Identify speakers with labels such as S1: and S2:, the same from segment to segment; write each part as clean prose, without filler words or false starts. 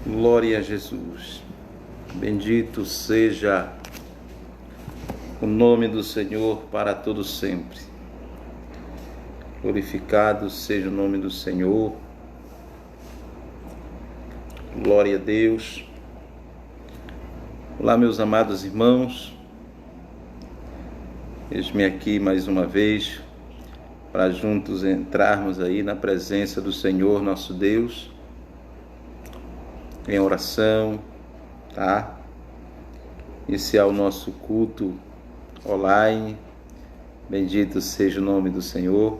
S1: Glória a Jesus. Bendito seja o nome do Senhor para todo sempre. Glorificado seja o nome do Senhor. Glória a Deus. Olá, meus amados irmãos. Eis-me aqui mais uma vez para juntos entrarmos aí na presença do Senhor nosso Deus, em oração, tá? Iniciar o nosso culto online. Bendito seja o nome do Senhor.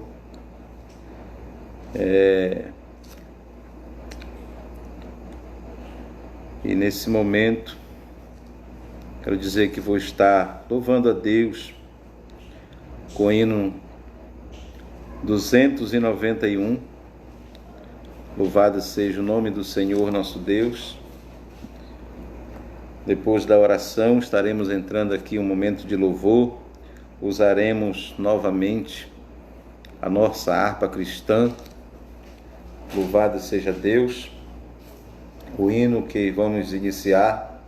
S1: E nesse momento, quero dizer que vou estar louvando a Deus com o hino 291. Louvado seja o nome do Senhor nosso Deus. Depois da oração, estaremos entrando aqui um momento de louvor. Usaremos novamente a nossa harpa cristã. Louvado seja Deus. O hino que vamos iniciar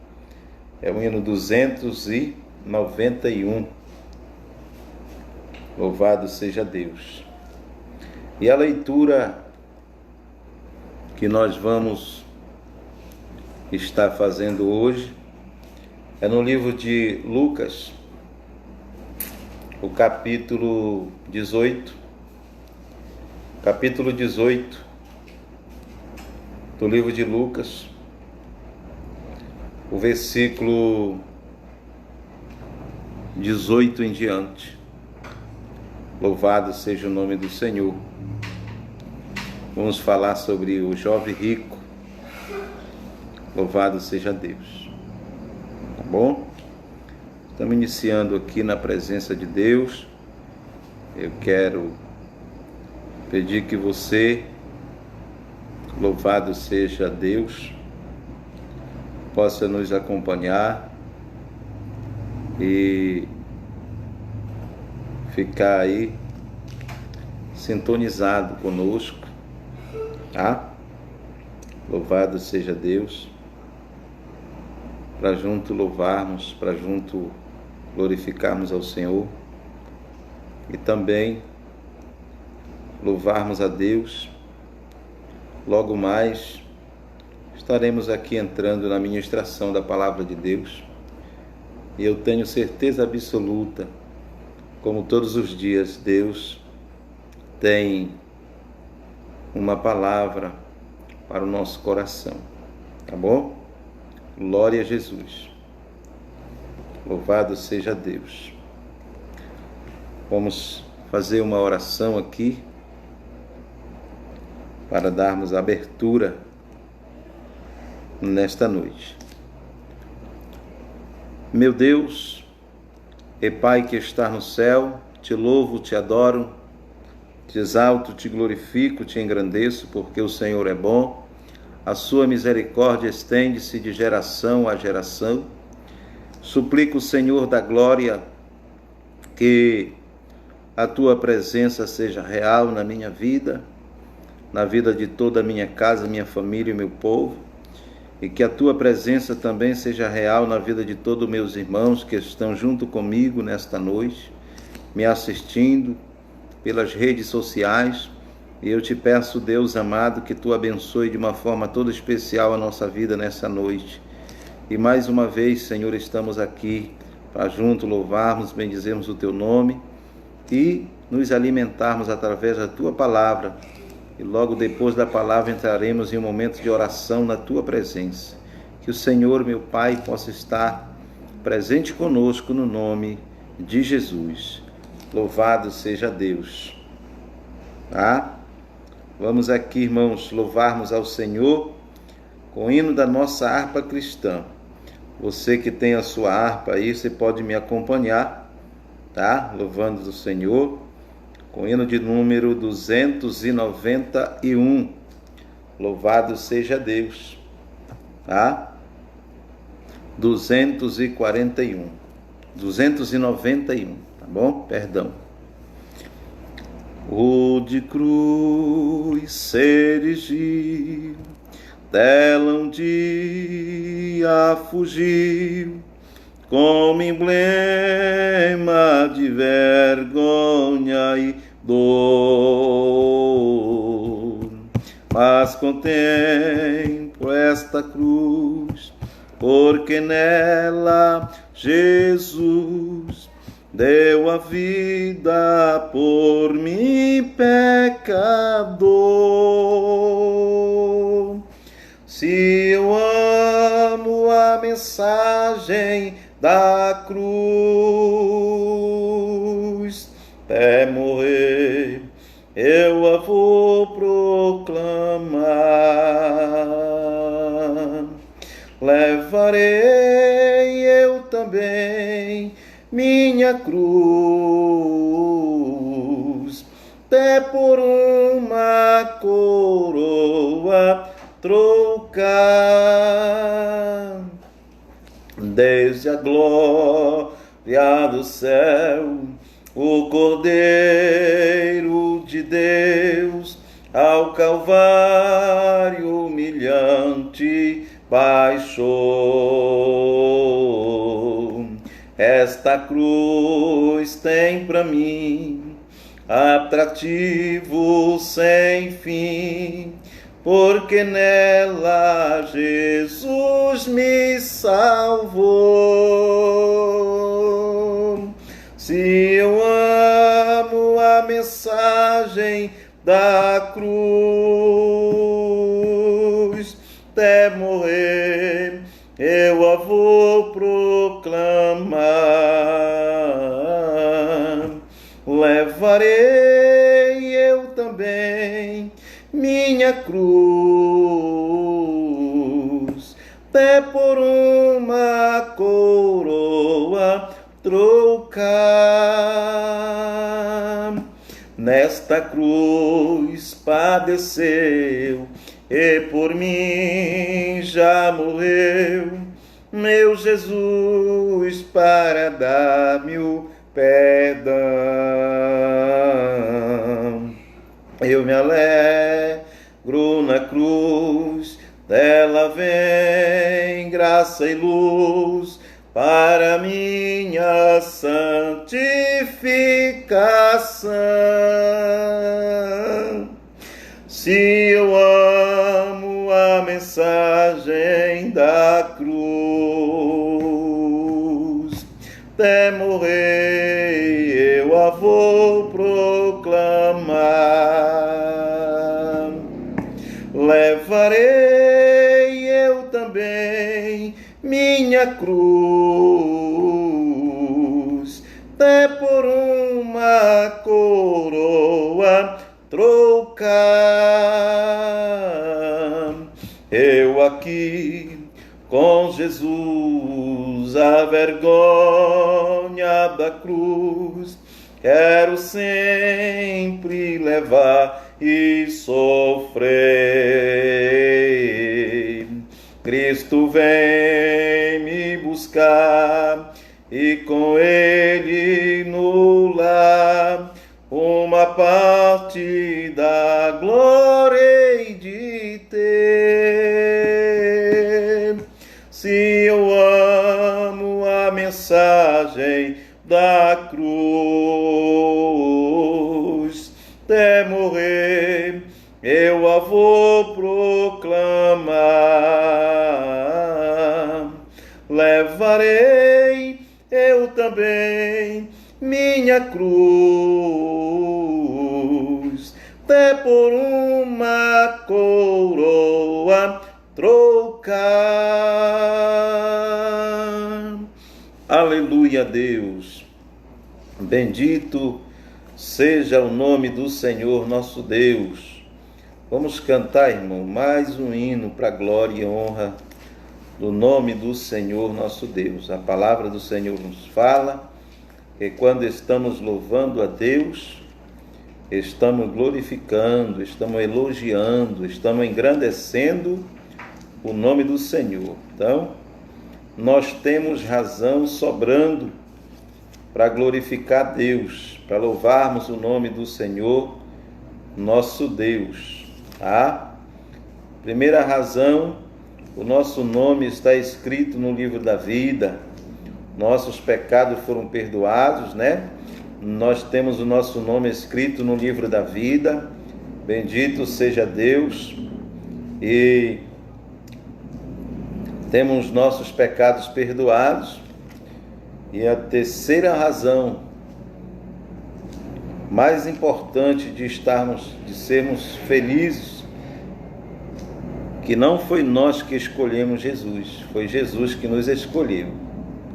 S1: é o hino 291. Louvado seja Deus. E a leitura que nós vamos estar fazendo hoje é no livro de Lucas, o capítulo 18. Capítulo 18 do livro de Lucas, o versículo 18 em diante. Louvado seja o nome do Senhor. Vamos falar sobre o jovem rico. Louvado seja Deus. Tá bom? Estamos iniciando aqui na presença de Deus. Eu quero pedir que você, louvado seja Deus, possa nos acompanhar e ficar aí sintonizado conosco, tá? Louvado seja Deus, para junto louvarmos, para junto glorificarmos ao Senhor e também louvarmos a Deus. Logo mais estaremos aqui entrando na ministração da palavra de Deus e eu tenho certeza absoluta, como todos os dias, Deus tem uma palavra para o nosso coração, tá bom? Glória a Jesus. Louvado seja Deus. Vamos fazer uma oração aqui para darmos abertura nesta noite. Meu Deus e Pai que está no céu, te louvo, te adoro, te exalto, te glorifico, te engrandeço, porque o Senhor é bom, a sua misericórdia estende-se de geração a geração. Suplico o Senhor da glória que a tua presença seja real na minha vida, na vida de toda a minha casa, minha família e meu povo, e que a tua presença também seja real na vida de todos meus irmãos que estão junto comigo nesta noite, me assistindo pelas redes sociais. E eu te peço, Deus amado, que tu abençoe de uma forma toda especial a nossa vida nessa noite. E mais uma vez, Senhor, estamos aqui para junto louvarmos, bendizermos o teu nome e nos alimentarmos através da tua palavra. E logo depois da palavra entraremos em um momento de oração na tua presença. Que o Senhor, meu Pai, possa estar presente conosco no nome de Jesus. Louvado seja Deus. Tá? Vamos aqui, irmãos, louvarmos ao Senhor com o hino da nossa harpa cristã. Você que tem a sua harpa aí, você pode me acompanhar, tá? Louvando o Senhor com o hino de número 291. Louvado seja Deus, tá? 291, tá bom? Perdão. O de cruz se erigiu, dela um dia fugiu, como emblema de vergonha e dor. Mas contemplo esta cruz, porque nela Jesus deu a vida por mim, pecador. Se eu amo a mensagem da cruz, até morrer eu a vou proclamar. Levarei eu também minha cruz, até por uma coroa trocar. Desde a glória do céu, o Cordeiro de Deus ao Calvário humilhante baixou. Esta cruz tem para mim atrativo sem fim, porque nela Jesus me salvou. Se eu amo a mensagem da cruz, até morrer eu a vou proclamar. Levarei eu também minha cruz, até por uma coroa trocar. Nesta cruz padeceu e por mim já morreu meu Jesus para dar-me o perdão. Eu me alegro na cruz, dela vem graça e luz para minha santificação. Se eu amo a mensagem da cruz, até morrer eu a vou proclamar. Levarei eu também minha cruz, até por uma coroa trocar. Eu aqui com Jesus a vergonha da cruz quero sempre levar e sofrer. Cristo vem me buscar e com ele no lar uma parte da glória hei de ter. Se eu amo a mensagem da cruz, até morrer eu a vou proclamar. Levarei eu também minha cruz, até por uma coroa trocar. Aleluia, Deus. Bendito seja o nome do Senhor nosso Deus. Vamos cantar, irmão, mais um hino para a glória e honra do nome do Senhor nosso Deus. A palavra do Senhor nos fala que quando estamos louvando a Deus, estamos glorificando, estamos elogiando, estamos engrandecendo o nome do Senhor. Então, nós temos razão sobrando para glorificar Deus, para louvarmos o nome do Senhor, nosso Deus, tá? Primeira razão, o nosso nome está escrito no livro da vida. Nossos pecados foram perdoados, né? Nós temos o nosso nome escrito no livro da vida. Bendito seja Deus. E temos nossos pecados perdoados. E a terceira razão mais importante de sermos felizes, que não foi nós que escolhemos Jesus, foi Jesus que nos escolheu,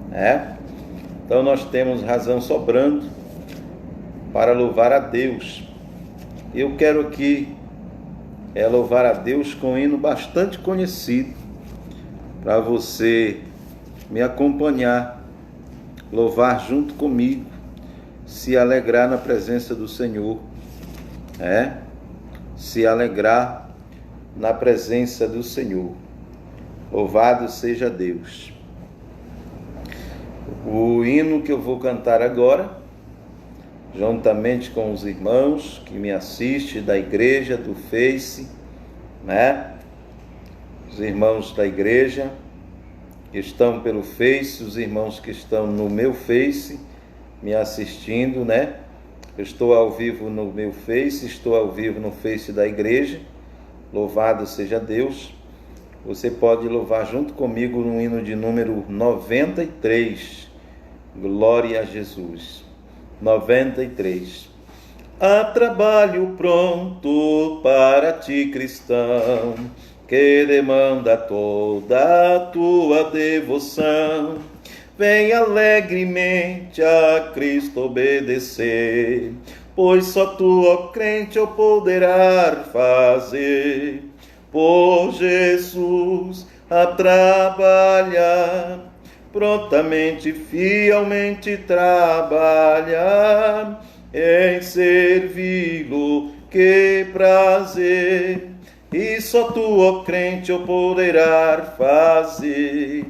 S1: né? Então nós temos razão sobrando para louvar a Deus. Eu quero aqui louvar a Deus com um hino bastante conhecido, para você me acompanhar, louvar junto comigo, se alegrar na presença do Senhor, se alegrar na presença do Senhor. Louvado seja Deus. O hino que eu vou cantar agora, juntamente com os irmãos que me assistem da igreja, do Face, né? Os irmãos da igreja que estão pelo Face, os irmãos que estão no meu Face me assistindo, né? Eu estou ao vivo no meu Face, estou ao vivo no Face da igreja. Louvado seja Deus. Você pode louvar junto comigo no hino de número 93. Glória a Jesus. 93. Há trabalho pronto para ti, cristão, que demanda toda a tua devoção. Vem alegremente a Cristo obedecer, pois só tu, ó crente, o poderás fazer. Por Jesus a trabalhar, prontamente, fielmente trabalhar, em servi-lo, que prazer, e só tu, ó crente, o poderás fazer.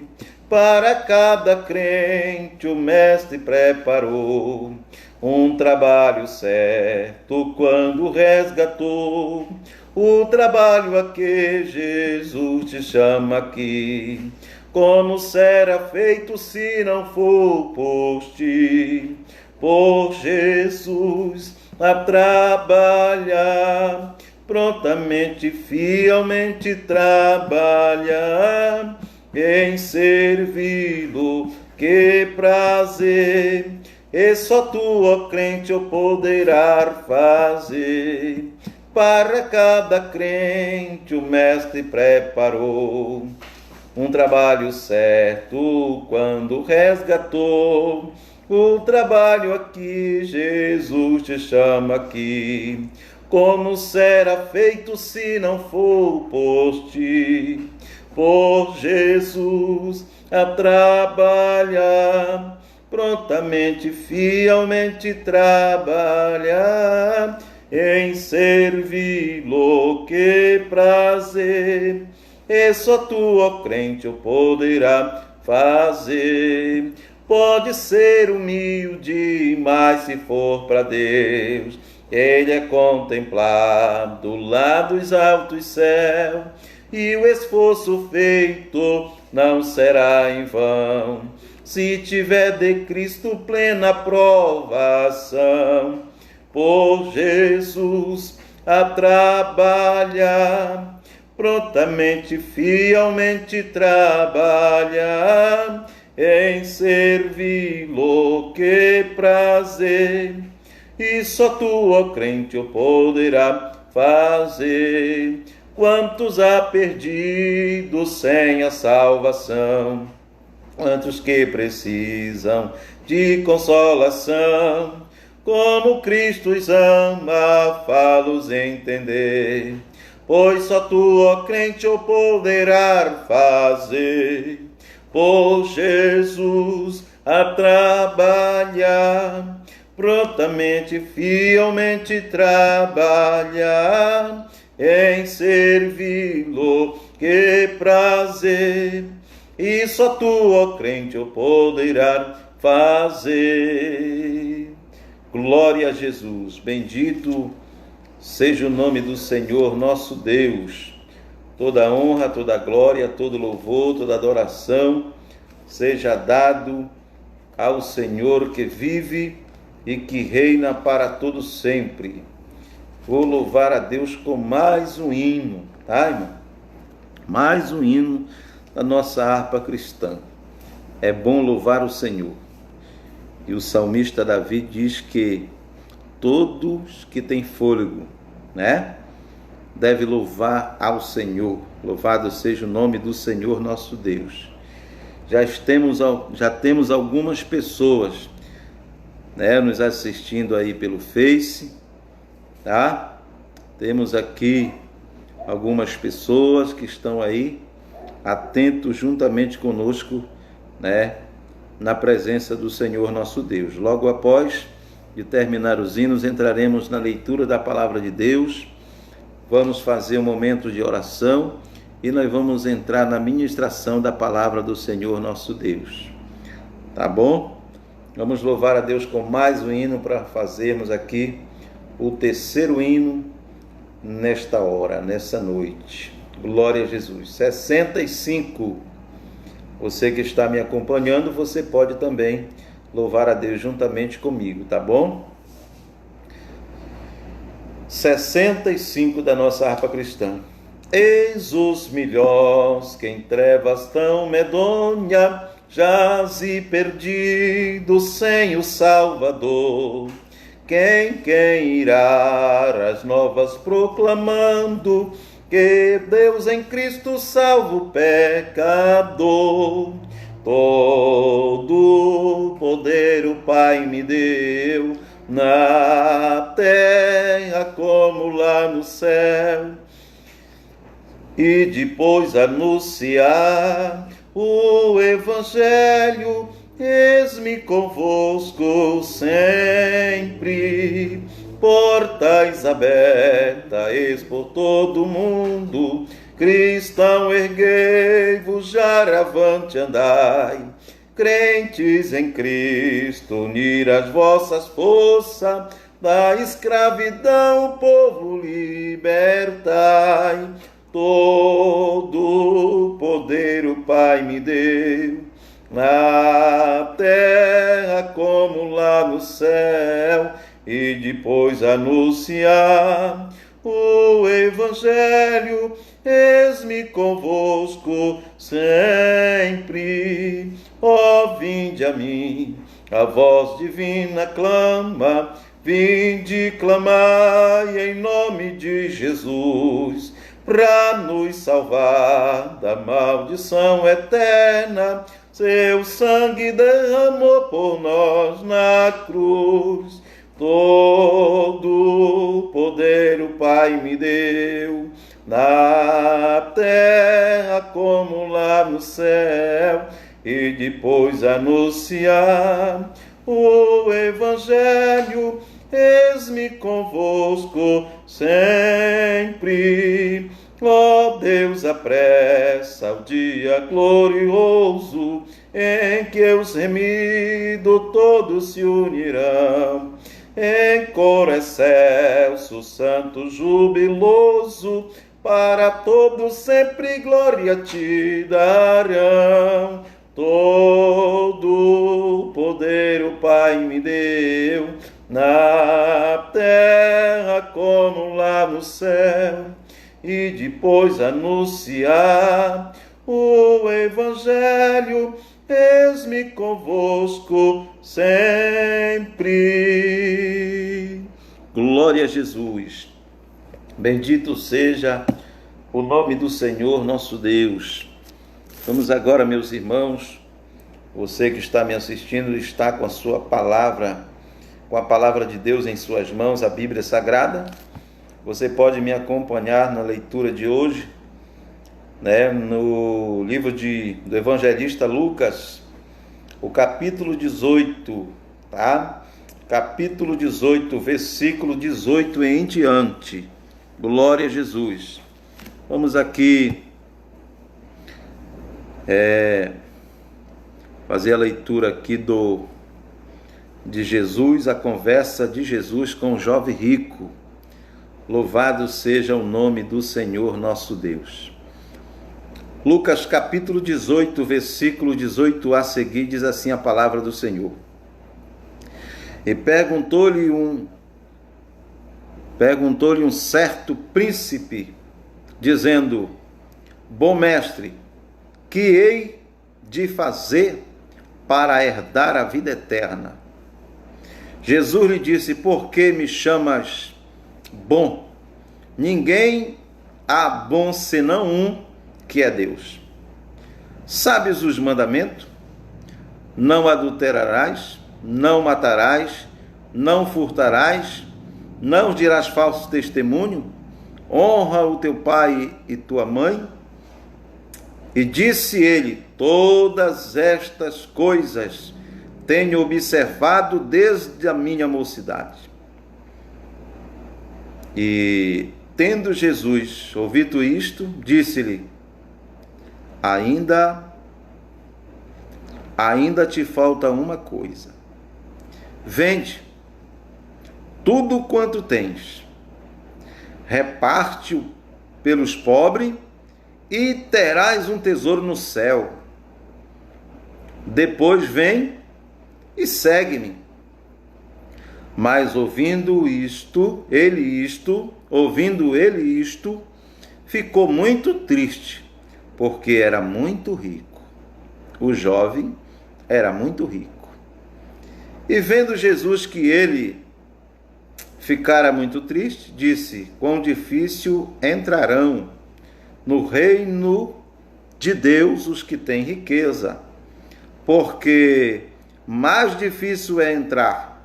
S1: Para cada crente o Mestre preparou um trabalho certo quando resgatou, o trabalho a que Jesus te chama aqui. Como será feito se não for por ti? Por Jesus a trabalhar, prontamente, fielmente trabalhar, em servi-lo, que prazer, e só tu, ó crente, o poderás fazer. Para cada crente o Mestre preparou um trabalho certo quando resgatou, o trabalho a que Jesus te chama aqui. Como será feito se não for por ti? Por Jesus a trabalhar, prontamente, fielmente trabalhar, em servi-lo, que prazer, e só tu, ó crente, o poderá fazer. Pode ser humilde, mas se for para Deus, ele é contemplado lá dos altos céus, e o esforço feito não será em vão, se tiver de Cristo plena aprovação. Por Jesus a trabalhar, prontamente, fielmente trabalhar, em servi-lo, que prazer, e só tu, ó crente, o poderá fazer. Quantos há perdidos sem a salvação, quantos que precisam de consolação, como Cristo os ama, fá-los entender, pois só tu, ó crente, o poderás fazer. Por Jesus a trabalhar, prontamente, fielmente trabalhar, em servi-lo, que prazer, e só tu, ó crente, o poderás fazer. Glória a Jesus. Bendito seja o nome do Senhor nosso Deus, toda honra, toda glória, todo louvor, toda adoração seja dado ao Senhor que vive e que reina para todo sempre. Vou louvar a Deus com mais um hino, tá, irmão? Mais um hino da nossa harpa cristã. É bom louvar o Senhor. E o salmista Davi diz que todos que têm fôlego, né, deve louvar ao Senhor. Louvado seja o nome do Senhor nosso Deus. Já temos algumas pessoas, né, nos assistindo aí pelo Face, tá? Temos aqui algumas pessoas que estão aí atentos juntamente conosco, né, na presença do Senhor nosso Deus. Logo após de terminar os hinos, entraremos na leitura da palavra de Deus, vamos fazer um momento de oração e nós vamos entrar na ministração da palavra do Senhor nosso Deus. Tá bom? Vamos louvar a Deus com mais um hino para fazermos aqui o terceiro hino nesta hora, nessa noite. Glória a Jesus. 65. Você que está me acompanhando, você pode também louvar a Deus juntamente comigo, tá bom? 65 da nossa harpa cristã. Eis os milhões que em trevas tão medonha jaze perdido sem o Salvador. Quem irá as novas proclamando que Deus em Cristo salva o pecador. Todo poder o Pai me deu, na terra como lá no céu, e depois anunciar o Evangelho, eis-me convosco sempre. Portais abertas, eis por todo o mundo, cristão erguei-vos, jaravante andai. Crentes em Cristo, unir as vossas forças, da escravidão o povo libertai. Todo poder o Pai me deu, na terra como lá no céu, e depois anunciar o Evangelho, eis-me convosco sempre. Ó, vinde a mim, a voz divina clama, vinde clamai em nome de Jesus, para nos salvar da maldição eterna. Seu sangue derramou por nós na cruz. Todo poder o Pai me deu, na terra como lá no céu, e depois anunciar o Evangelho, eis-me convosco sempre. Ó Deus, apressa o dia glorioso, em que os remidos todos se unirão, em coro excelso, santo, jubiloso, para todos sempre glória te darão. Todo poder o Pai me deu, na terra como lá no céu, e depois anunciar o Evangelho, eis-me convosco sempre. Glória a Jesus. Bendito seja o nome do Senhor nosso Deus. Vamos agora, meus irmãos, você que está me assistindo está com a sua palavra, com a palavra de Deus em suas mãos, a Bíblia Sagrada. Você pode me acompanhar na leitura de hoje, né, no livro do evangelista Lucas, o capítulo 18, tá? Capítulo 18, versículo 18 em diante. Glória a Jesus. Vamos aqui fazer a leitura aqui de Jesus, a conversa de Jesus com o jovem rico. Louvado seja o nome do Senhor nosso Deus. Lucas capítulo 18, versículo 18 a seguir, diz assim a palavra do Senhor. E perguntou-lhe um certo príncipe, dizendo: Bom mestre, que hei de fazer para herdar a vida eterna? Jesus lhe disse: Por que me chamas bom? Ninguém há bom senão um, que é Deus. Sabes os mandamentos? Não adulterarás, não matarás, não furtarás, não dirás falso testemunho, honra o teu pai e tua mãe. E disse ele: Todas estas coisas tenho observado desde a minha mocidade. E tendo Jesus ouvido isto, disse-lhe: Ainda te falta uma coisa. Vende tudo quanto tens, reparte-o pelos pobres e terás um tesouro no céu. Depois vem e segue-me. Mas ouvindo ele isto, ficou muito triste, porque era muito rico. O jovem era muito rico. E vendo Jesus que ele ficara muito triste, disse: Quão difícil entrarão no reino de Deus os que têm riqueza, porque mais difícil é entrar.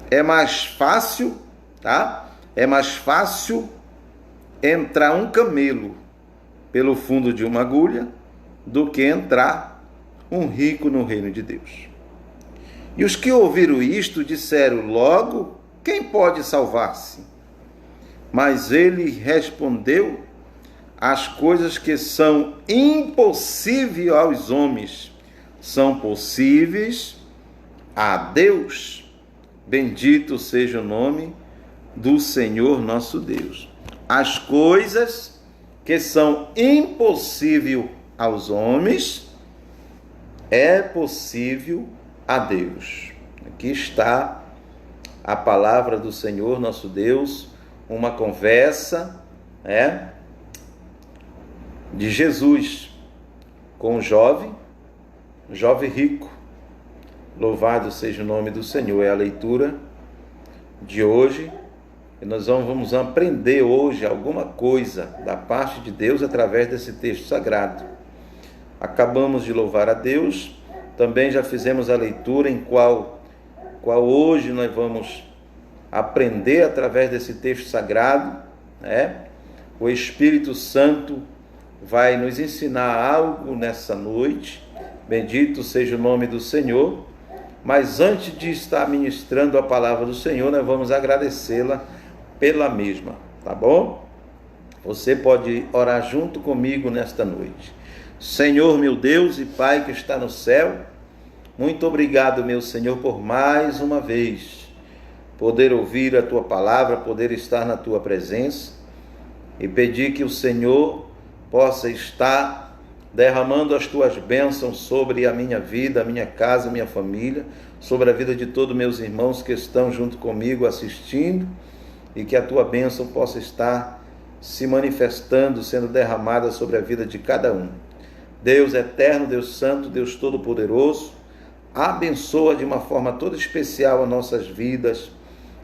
S1: É mais fácil, tá? É mais fácil entrar um camelo pelo fundo de uma agulha do que entrar um rico no reino de Deus. E os que ouviram isto disseram logo: Quem pode salvar-se? Mas ele respondeu: As coisas que são impossíveis aos homens são possíveis a Deus. Bendito seja o nome do Senhor nosso Deus. As coisas que são impossíveis aos homens é possível a Deus. Aqui está a palavra do Senhor nosso Deus, uma conversa de Jesus com um jovem rico. Louvado seja o nome do Senhor. É a leitura de hoje. E nós vamos aprender hoje alguma coisa da parte de Deus através desse texto sagrado. Acabamos de louvar a Deus. Também já fizemos a leitura em qual hoje nós vamos aprender através desse texto sagrado. O Espírito Santo vai nos ensinar algo nessa noite. Bendito seja o nome do Senhor. Mas antes de estar ministrando a palavra do Senhor, nós vamos agradecê-la pela mesma, tá bom? Você pode orar junto comigo nesta noite. Senhor, meu Deus e Pai que está no céu, muito obrigado, meu Senhor, por mais uma vez poder ouvir a Tua palavra, poder estar na Tua presença e pedir que o Senhor possa estar derramando as Tuas bênçãos sobre a minha vida, a minha casa, a minha família, sobre a vida de todos meus irmãos que estão junto comigo assistindo, e que a Tua bênção possa estar se manifestando, sendo derramada sobre a vida de cada um. Deus eterno, Deus santo, Deus todo-poderoso, abençoa de uma forma toda especial as nossas vidas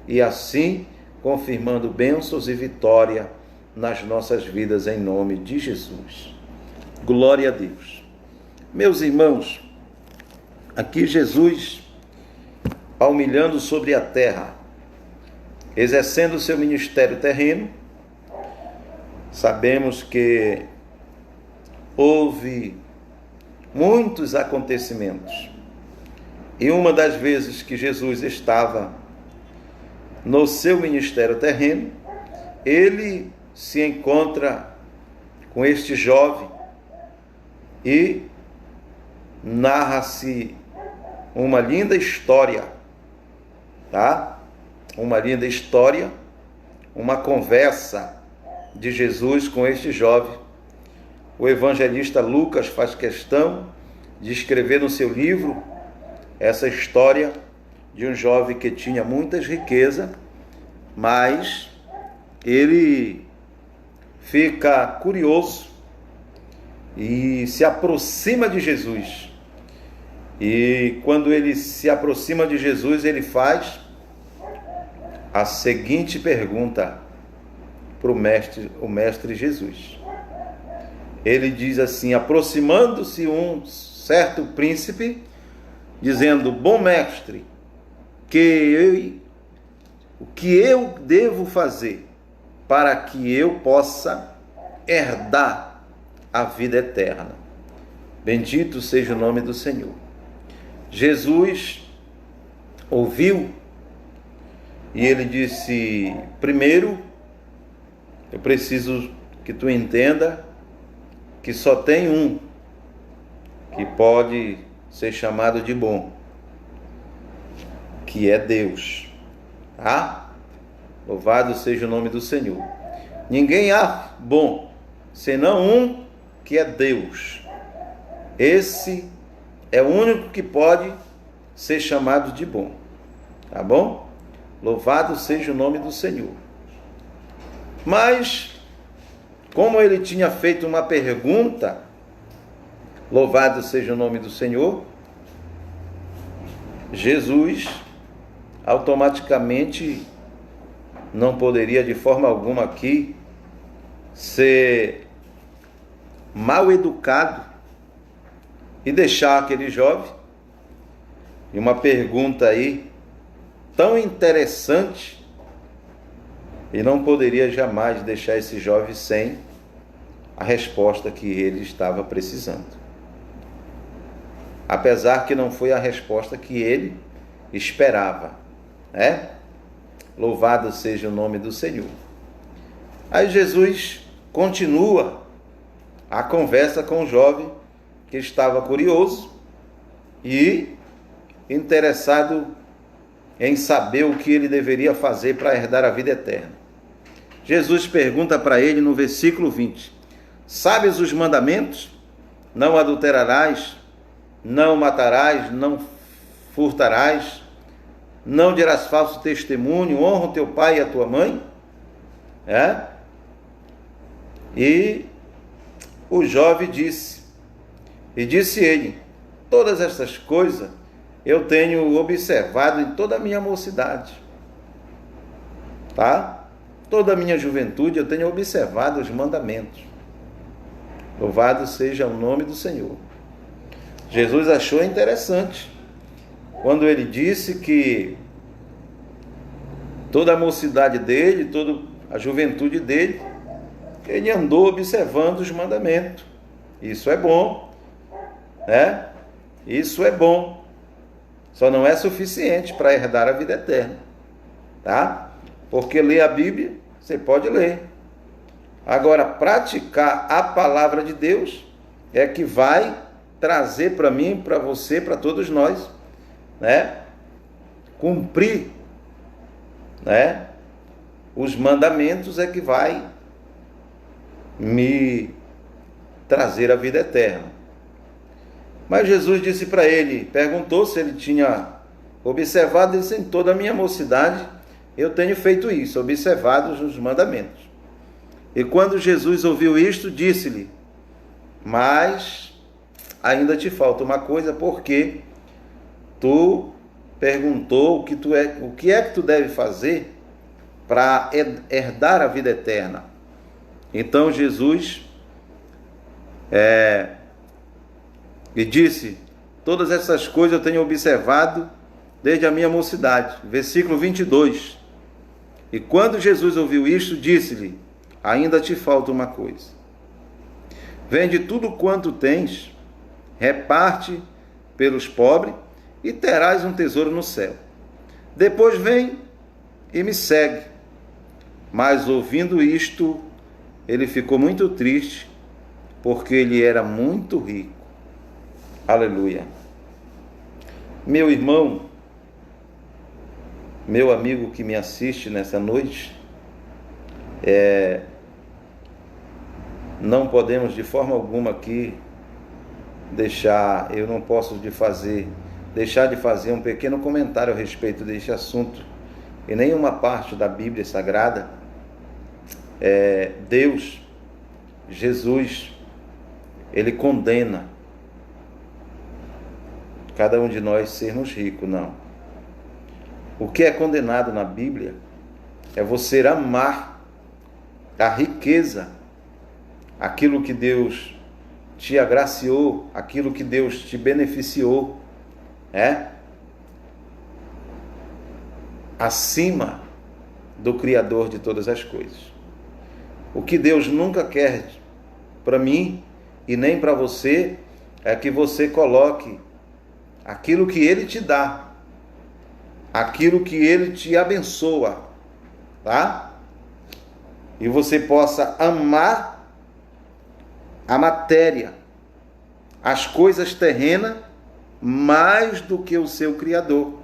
S1: e assim confirmando bênçãos e vitória nas nossas vidas em nome de Jesus. Glória a Deus. Meus irmãos, aqui Jesus, palmilhando sobre a terra, exercendo o seu ministério terreno, sabemos que houve muitos acontecimentos. E uma das vezes que Jesus estava no seu ministério terreno, ele se encontra com este jovem e narra-se uma linda história, tá? Uma linda história, uma conversa de Jesus com este jovem, o evangelista Lucas faz questão de escrever no seu livro essa história de um jovem que tinha muitas riquezas, mas ele fica curioso e se aproxima de Jesus. E quando ele se aproxima de Jesus, ele faz a seguinte pergunta para o mestre Jesus. Ele diz assim: aproximando-se um certo príncipe, dizendo: bom mestre, o que eu devo fazer para que eu possa herdar a vida eterna? Bendito seja o nome do Senhor. Jesus ouviu e ele disse: primeiro, eu preciso que tu entenda que só tem um que pode ser chamado de bom, que é Deus. Tá? Louvado seja o nome do Senhor. Ninguém há bom, senão um que é Deus. Esse é o único que pode ser chamado de bom. Tá bom? Louvado seja o nome do Senhor. Mas, como ele tinha feito uma pergunta, louvado seja o nome do Senhor, Jesus automaticamente não poderia de forma alguma aqui ser mal educado e deixar aquele jovem, e uma pergunta aí tão interessante, e não poderia jamais deixar esse jovem sem a resposta que ele estava precisando. Apesar que não foi a resposta que ele esperava, né? Louvado seja o nome do Senhor. Aí Jesus continua a conversa com o jovem que estava curioso e interessado em saber o que ele deveria fazer para herdar a vida eterna. Jesus pergunta para ele no versículo 20: sabes os mandamentos? Não adulterarás, não matarás, não furtarás, não dirás falso testemunho, honra o teu pai e a tua mãe. E o jovem disse ele: todas essas coisas eu tenho observado em toda a minha mocidade, tá? Toda a minha juventude eu tenho observado os mandamentos. Louvado seja o nome do Senhor. Jesus achou interessante quando ele disse que toda a mocidade dele, toda a juventude dele, ele andou observando os mandamentos. Isso é bom, né? Isso é bom. Só não é suficiente para herdar a vida eterna, tá? Porque ler a Bíblia, você pode ler. Agora, praticar a palavra de Deus é que vai trazer para mim, para você, para todos nós, né? Cumprir, né? Os mandamentos é que vai me trazer a vida eterna. Mas Jesus disse para ele, perguntou se ele tinha observado, ele disse: em toda a minha mocidade eu tenho feito isso, observado os mandamentos. E quando Jesus ouviu isto, disse-lhe: mas ainda te falta uma coisa, porque tu perguntou o que é que tu deve fazer para herdar a vida eterna. Então Jesus lhe disse: todas essas coisas eu tenho observado desde a minha mocidade. Versículo 22. E quando Jesus ouviu isto, disse-lhe: ainda te falta uma coisa. Vende tudo quanto tens, reparte pelos pobres e terás um tesouro no céu. Depois vem e me segue. Mas ouvindo isto, ele ficou muito triste, porque ele era muito rico. Aleluia. Meu irmão, meu amigo que me assiste nessa noite, não podemos de forma alguma aqui eu não posso deixar de fazer um pequeno comentário a respeito deste assunto. Em nenhuma parte da Bíblia Sagrada, Deus, Jesus, Ele condena cada um de nós sermos ricos, não. O que é condenado na Bíblia é você amar a riqueza, aquilo que Deus te agraciou, aquilo que Deus te beneficiou, acima do Criador de todas as coisas. O que Deus nunca quer para mim e nem para você é que você coloque aquilo que Ele te dá, aquilo que Ele te abençoa, tá? E você possa amar a matéria, as coisas terrenas, mais do que o seu Criador.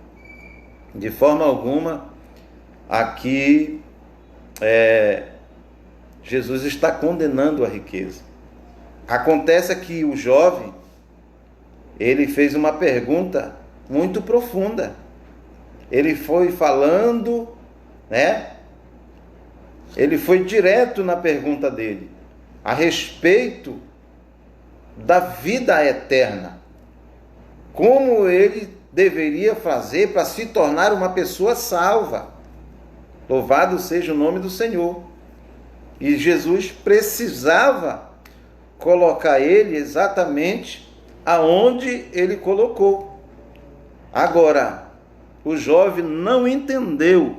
S1: De forma alguma, aqui Jesus está condenando a riqueza. Acontece que o jovem, ele fez uma pergunta muito profunda. Ele foi falando, ele foi direto na pergunta dele, a respeito da vida eterna. Como ele deveria fazer para se tornar uma pessoa salva. Louvado seja o nome do Senhor. E Jesus precisava colocar ele exatamente aonde ele colocou. Agora, o jovem não entendeu,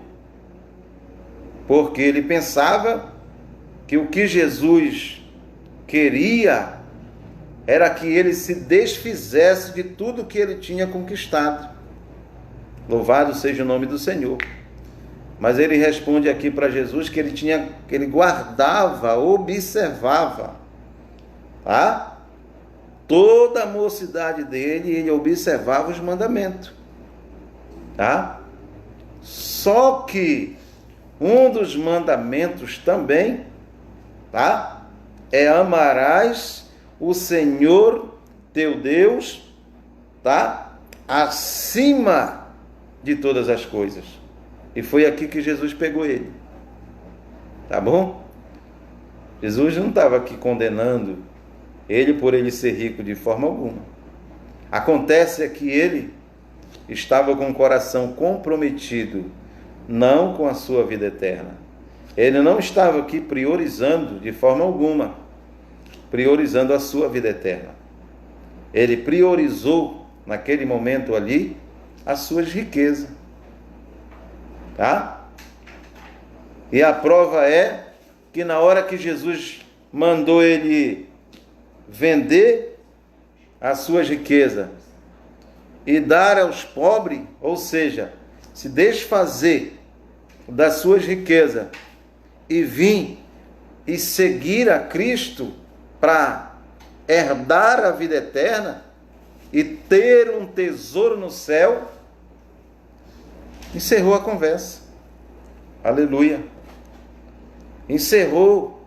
S1: porque ele pensava que o que Jesus queria era que ele se desfizesse de tudo que ele tinha conquistado. Louvado seja o nome do Senhor. Mas ele responde aqui para Jesus que ele guardava, observava, tá? Toda a mocidade dele, ele observava os mandamentos, tá? Só que um dos mandamentos também, tá? Amarás o Senhor teu Deus, tá? Acima de todas as coisas. E foi aqui que Jesus pegou ele. Tá bom? Jesus não estava aqui condenando ele por ele ser rico de forma alguma. Acontece que ele estava com o coração comprometido, não com a sua vida eterna. Ele não estava aqui priorizando de forma alguma, priorizando a sua vida eterna. Ele priorizou, naquele momento ali, as suas riquezas. Tá? E a prova é que na hora que Jesus mandou ele vender as suas riquezas e dar aos pobres, ou seja, se desfazer das suas riquezas e vir e seguir a Cristo para herdar a vida eterna e ter um tesouro no céu, encerrou a conversa. Aleluia. Encerrou.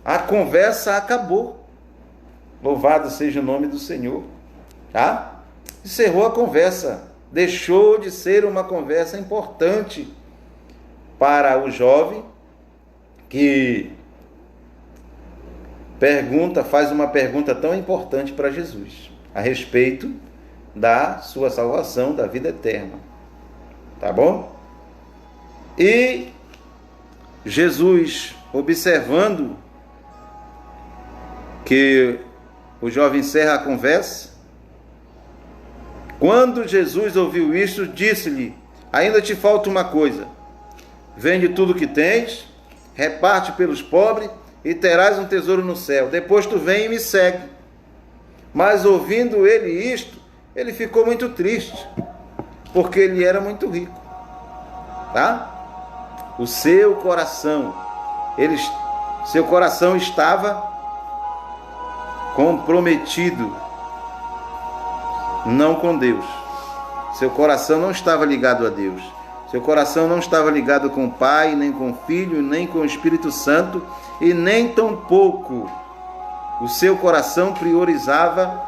S1: A conversa acabou. Louvado seja o nome do Senhor. Tá? Encerrou a conversa. Deixou de ser uma conversa importante para o jovem que faz uma pergunta tão importante para Jesus a respeito da sua salvação, da vida eterna. Tá bom? E Jesus, observando que o jovem encerra a conversa, quando Jesus ouviu isto, disse-lhe: ainda te falta uma coisa. Vende tudo que tens, reparte pelos pobres e terás um tesouro no céu. Depois tu vem e me segue. Mas ouvindo ele isto, ele ficou muito triste, porque ele era muito rico. Tá? O seu coração, seu coração estava comprometido, não com Deus. Seu coração não estava ligado a Deus. Seu coração não estava ligado com o Pai, nem com o Filho, nem com o Espírito Santo. e nem tampouco o seu coração priorizava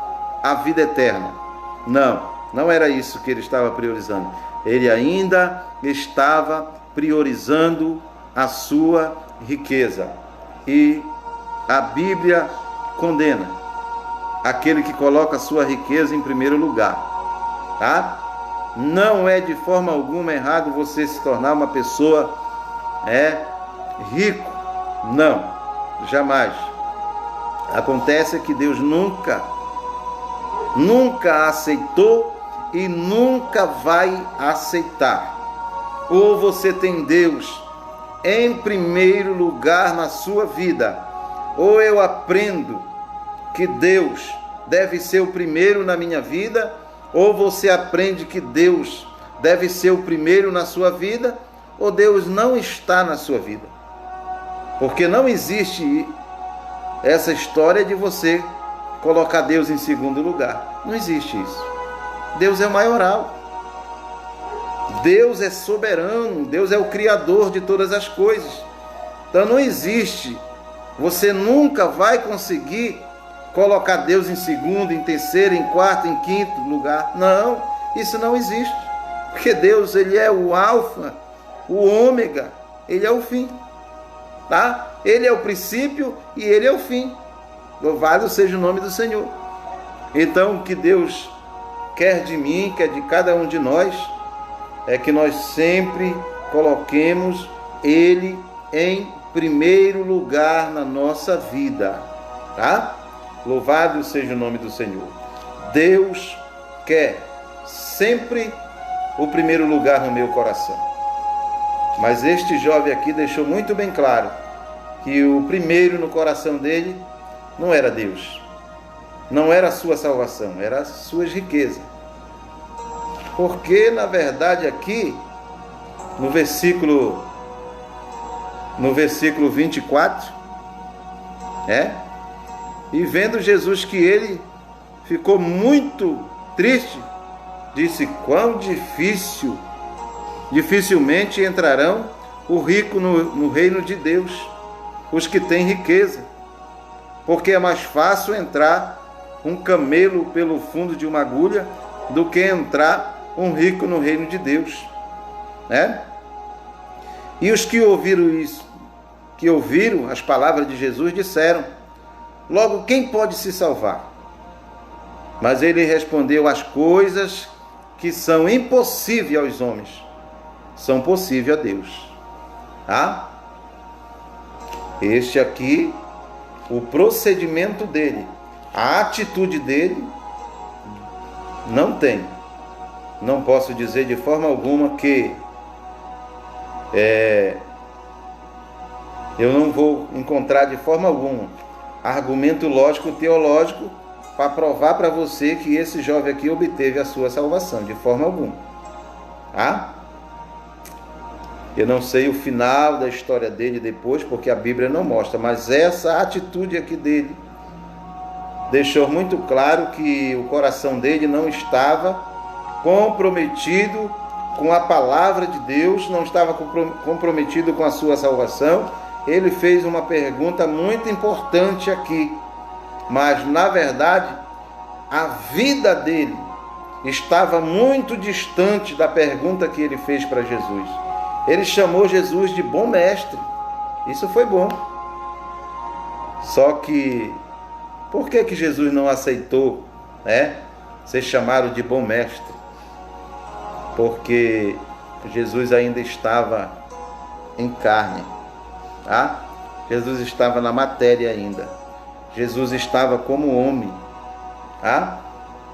S1: a vida eterna. Não era isso que ele estava priorizando. Ele ainda estava priorizando a sua riqueza. E a Bíblia condena aquele que coloca a sua riqueza em primeiro lugar, tá? Não é de forma alguma errado você se tornar uma pessoa rico. Não, jamais. Acontece que Deus nunca aceitou e nunca vai aceitar. Ou você tem Deus em primeiro lugar na sua vida, ou eu aprendo que Deus deve ser o primeiro na minha vida, ou você aprende que Deus deve ser o primeiro na sua vida, ou Deus não está na sua vida. Porque não existe essa história de você colocar Deus em segundo lugar. Não existe isso. Deus é o maioral. Deus é soberano. Deus é o criador de todas as coisas. Então não existe. Você nunca vai conseguir colocar Deus em segundo, em terceiro, em quarto, em quinto lugar. Não, isso não existe. Porque Deus, Ele é o alfa, o ômega, Ele é o fim. Tá? Ele é o princípio e Ele é o fim. Louvado seja o nome do Senhor. Então, o que Deus quer de mim, quer de cada um de nós, é que nós sempre coloquemos Ele em primeiro lugar na nossa vida. Tá? Louvado seja o nome do Senhor. Deus quer sempre o primeiro lugar no meu coração. Mas este jovem aqui deixou muito bem claro que o primeiro no coração dele não era Deus, não era a sua salvação, era as suas riquezas. Porque, na verdade, aqui, no versículo 24, e vendo Jesus que ele ficou muito triste, disse: quão dificilmente entrarão o rico no reino de Deus, os que têm riqueza, porque é mais fácil entrar um camelo pelo fundo de uma agulha do que entrar um rico no reino de Deus, né? E os que ouviram isso, que ouviram as palavras de Jesus, disseram: logo, quem pode se salvar? Mas ele respondeu: as coisas que são impossíveis aos homens são possíveis a Deus. Tá? Este aqui, o procedimento dele, a atitude dele, não posso dizer de forma alguma que eu não vou encontrar de forma alguma argumento lógico teológico para provar para você que esse jovem aqui obteve a sua salvação, de forma alguma. Tá? Eu não sei o final da história dele depois, porque a Bíblia não mostra, mas essa atitude aqui dele deixou muito claro que o coração dele não estava comprometido com a palavra de Deus, não estava comprometido com a sua salvação. Ele fez uma pergunta muito importante aqui, mas na verdade a vida dele estava muito distante da pergunta que ele fez para Jesus. Ele chamou Jesus de bom mestre. Isso foi bom. Só que, por que Jesus não aceitou ser chamado de bom mestre? Porque Jesus ainda estava em carne. Tá? Jesus estava na matéria ainda. Jesus estava como homem. Tá?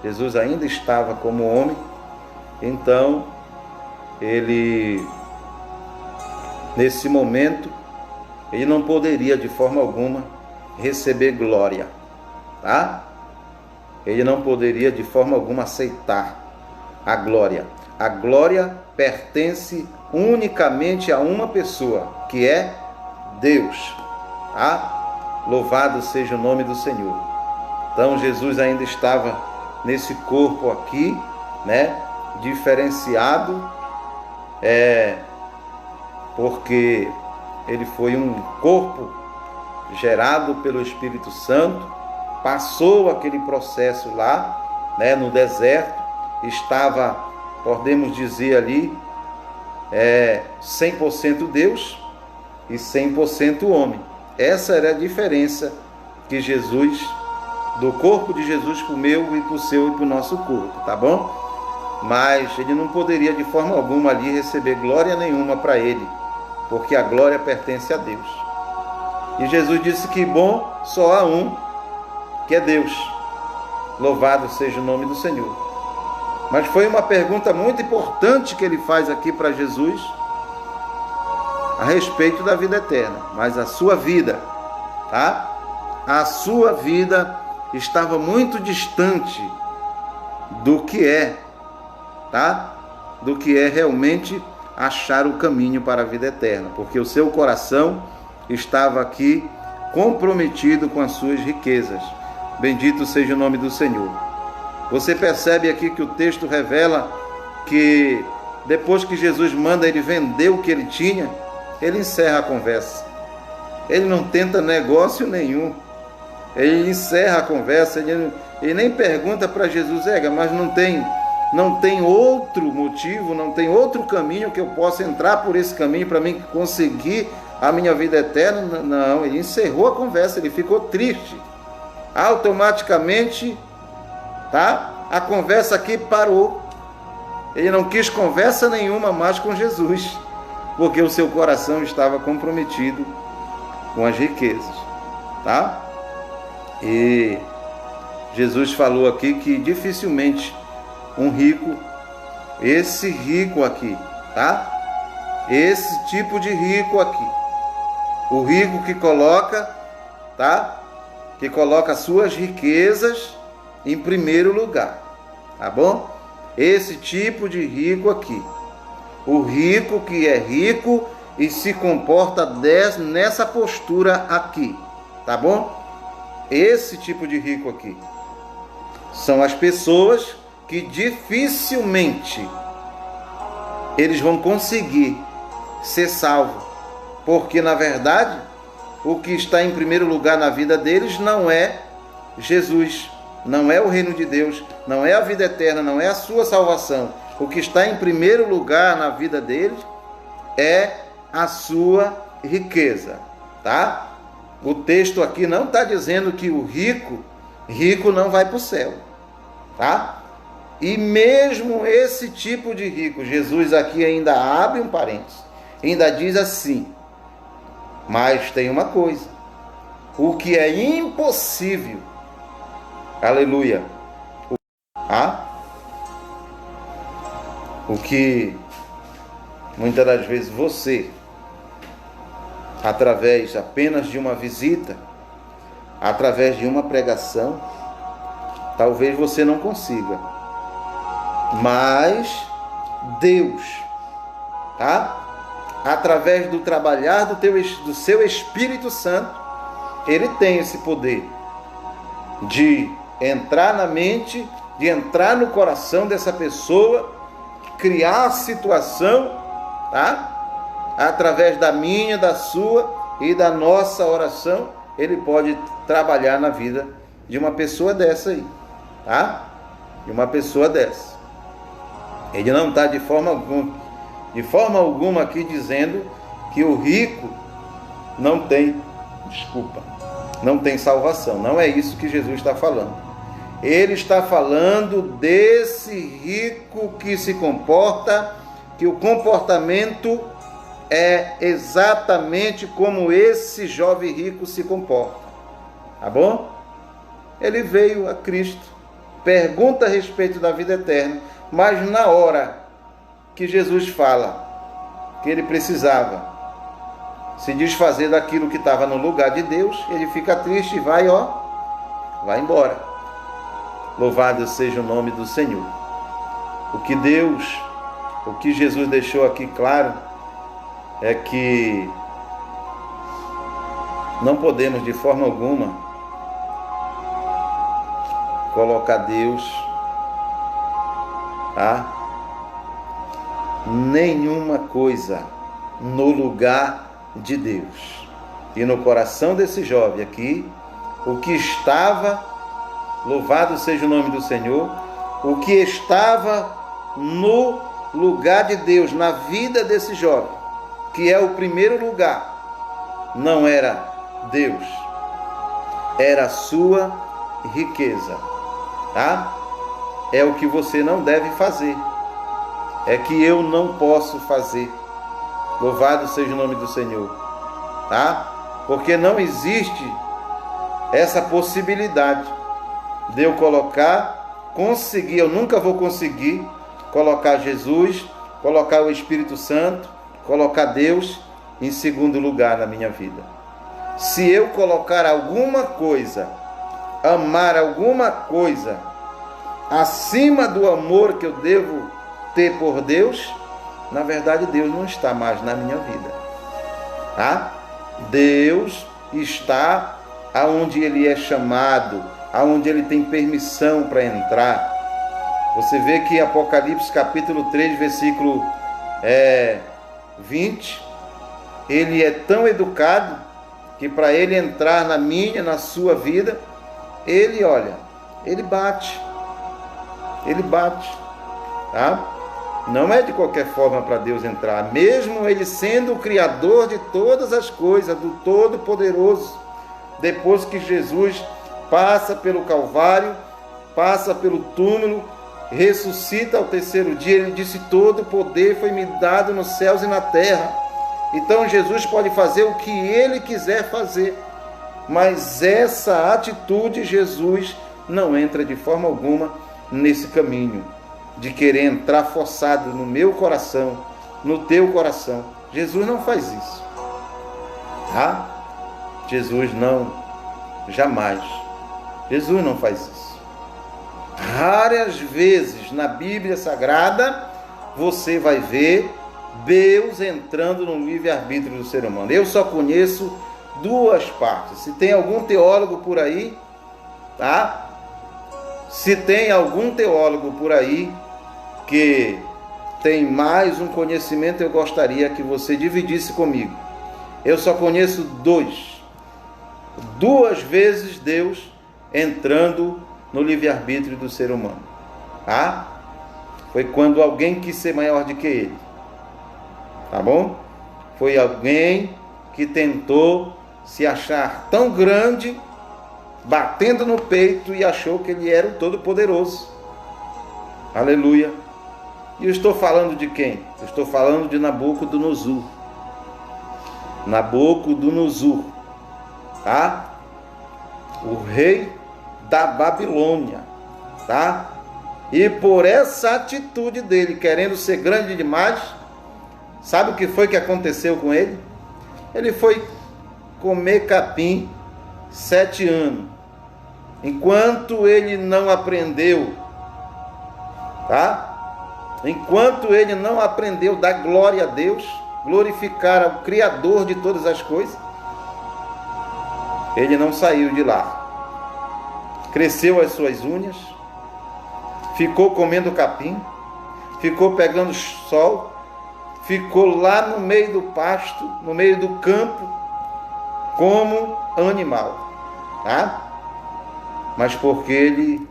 S1: Jesus ainda estava como homem. Então, ele, nesse momento, ele não poderia de forma alguma receber glória. Tá? Ele não poderia de forma alguma aceitar a glória. A glória pertence unicamente a uma pessoa, que é Deus. Tá? Louvado seja o nome do Senhor. Então Jesus ainda estava nesse corpo aqui, diferenciado, porque ele foi um corpo gerado pelo Espírito Santo, passou aquele processo lá, né, no deserto, estava, podemos dizer ali, 100% Deus e 100% homem. Essa era a diferença que Jesus, do corpo de Jesus para o meu e para o seu e para o nosso corpo, tá bom? Mas ele não poderia de forma alguma ali receber glória nenhuma para ele, porque a glória pertence a Deus. E Jesus disse que bom, só há um, que é Deus. Louvado seja o nome do Senhor. Mas foi uma pergunta muito importante que ele faz aqui para Jesus a respeito da vida eterna. Mas a sua vida, tá? A sua vida estava muito distante do que é, tá? Do que é realmente achar o caminho para a vida eterna, porque o seu coração estava aqui comprometido com as suas riquezas. Bendito seja o nome do Senhor. Você percebe aqui que o texto revela que depois que Jesus manda ele vender o que ele tinha, ele encerra a conversa. Ele não tenta negócio nenhum. Ele encerra a conversa, ele nem pergunta para Jesus, mas não tem outro motivo, não tem outro caminho que eu possa entrar por esse caminho para mim conseguir a minha vida eterna? Não, ele encerrou a conversa, ele ficou triste. Automaticamente, tá? A conversa aqui parou. Ele não quis conversa nenhuma mais com Jesus, porque o seu coração estava comprometido com as riquezas, tá? E Jesus falou aqui que dificilmente um rico, esse rico aqui, tá? Esse tipo de rico aqui, o rico que coloca, tá? Que coloca suas riquezas em primeiro lugar, tá bom? Esse tipo de rico aqui, o rico que é rico e se comporta nessa postura aqui, tá bom? Esse tipo de rico aqui são as pessoas que dificilmente eles vão conseguir ser salvos, porque na verdade o que está em primeiro lugar na vida deles não é Jesus, não é o reino de Deus, não é a vida eterna, não é a sua salvação. O que está em primeiro lugar na vida deles é a sua riqueza, tá? O texto aqui não está dizendo que o rico não vai para o céu, tá? E mesmo esse tipo de rico, Jesus aqui ainda abre um parênteses, ainda diz assim, mas tem uma coisa, o que é impossível, aleluia, o que muitas das vezes você, através apenas de uma visita, através de uma pregação, talvez você não consiga, mas Deus, tá? Através do trabalhar do seu Espírito Santo, ele tem esse poder de entrar na mente, de entrar no coração dessa pessoa, criar a situação, tá? Através da minha, da sua e da nossa oração, ele pode trabalhar na vida de uma pessoa dessa aí, tá? De uma pessoa dessa. Ele não está de forma alguma aqui dizendo que o rico não tem salvação. Não é isso que Jesus está falando. Ele está falando desse rico que se comporta, que o comportamento é exatamente como esse jovem rico se comporta, tá bom? Ele veio a Cristo, pergunta a respeito da vida eterna, mas na hora que Jesus fala que ele precisava se desfazer daquilo que estava no lugar de Deus, ele fica triste e vai embora. Louvado seja o nome do Senhor. O que Jesus deixou aqui claro é que não podemos de forma alguma colocar Deus, tá? Nenhuma coisa no lugar de Deus. E no coração desse jovem aqui, o que estava, louvado seja o nome do Senhor, o que estava no lugar de Deus, na vida desse jovem, que é o primeiro lugar, não era Deus, era a sua riqueza, tá? É o que você não deve fazer, é que eu não posso fazer, louvado seja o nome do Senhor, tá? Porque não existe essa possibilidade de eu conseguir, eu nunca vou conseguir colocar Jesus, colocar o Espírito Santo, colocar Deus em segundo lugar na minha vida. Se eu colocar alguma coisa, amar alguma coisa acima do amor que eu devo ter por Deus, na verdade Deus não está mais na minha vida, tá? Deus está aonde Ele é chamado, aonde Ele tem permissão para entrar. Você vê que Apocalipse capítulo 3, versículo 20, Ele é tão educado que para Ele entrar na minha, na sua vida, Ele, olha, Ele bate, tá? Não é de qualquer forma para Deus entrar, mesmo Ele sendo o Criador de todas as coisas, do Todo-Poderoso. Depois que Jesus passa pelo Calvário, passa pelo túmulo, ressuscita ao terceiro dia, Ele disse: todo poder foi me dado nos céus e na terra. Então Jesus pode fazer o que Ele quiser fazer, mas essa atitude Jesus não entra de forma alguma nesse caminho de querer entrar forçado no meu coração, no teu coração. Jesus não faz isso, tá? Jesus não, jamais. Jesus não faz isso. Raras vezes na Bíblia Sagrada você vai ver Deus entrando no livre-arbítrio do ser humano. Eu só conheço duas partes. Se tem algum teólogo por aí, tá? Se tem algum teólogo por aí que tem mais um conhecimento, eu gostaria que você dividisse comigo. Eu só conheço duas vezes Deus entrando no livre-arbítrio do ser humano, tá? Foi quando alguém quis ser maior do que ele, tá bom? Foi alguém que tentou se achar tão grande, batendo no peito, e achou que ele era o Todo-Poderoso. Aleluia. E eu estou falando de quem? Eu estou falando de Nabucodonosor. Nabucodonosor, tá? O rei da Babilônia, tá? E por essa atitude dele, querendo ser grande demais, sabe o que foi que aconteceu com ele? Ele foi comer capim 7 anos, enquanto ele não aprendeu, tá? Enquanto ele não aprendeu a dar glória a Deus, glorificar ao Criador de todas as coisas, ele não saiu de lá. Cresceu as suas unhas, ficou comendo capim, ficou pegando sol, ficou lá no meio do pasto, no meio do campo, como animal, tá? Mas porque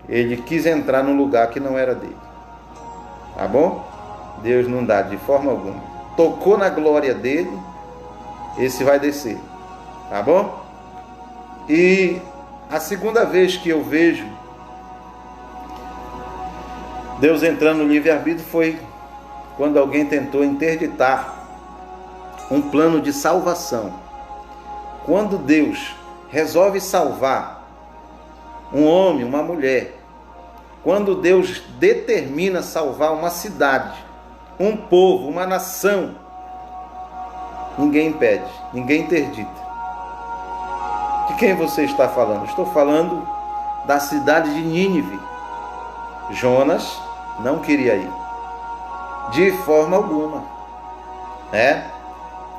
S1: ele quis entrar num lugar que não era dele, tá bom? Deus não dá de forma alguma. Tocou na glória dele, esse vai descer, tá bom? E a segunda vez que eu vejo Deus entrando no livre-arbítrio foi quando alguém tentou interditar um plano de salvação. Quando Deus resolve salvar um homem, uma mulher, quando Deus determina salvar uma cidade, um povo, uma nação, ninguém impede, ninguém interdita. De quem você está falando? Estou falando da cidade de Nínive. Jonas não queria ir, de forma alguma, né?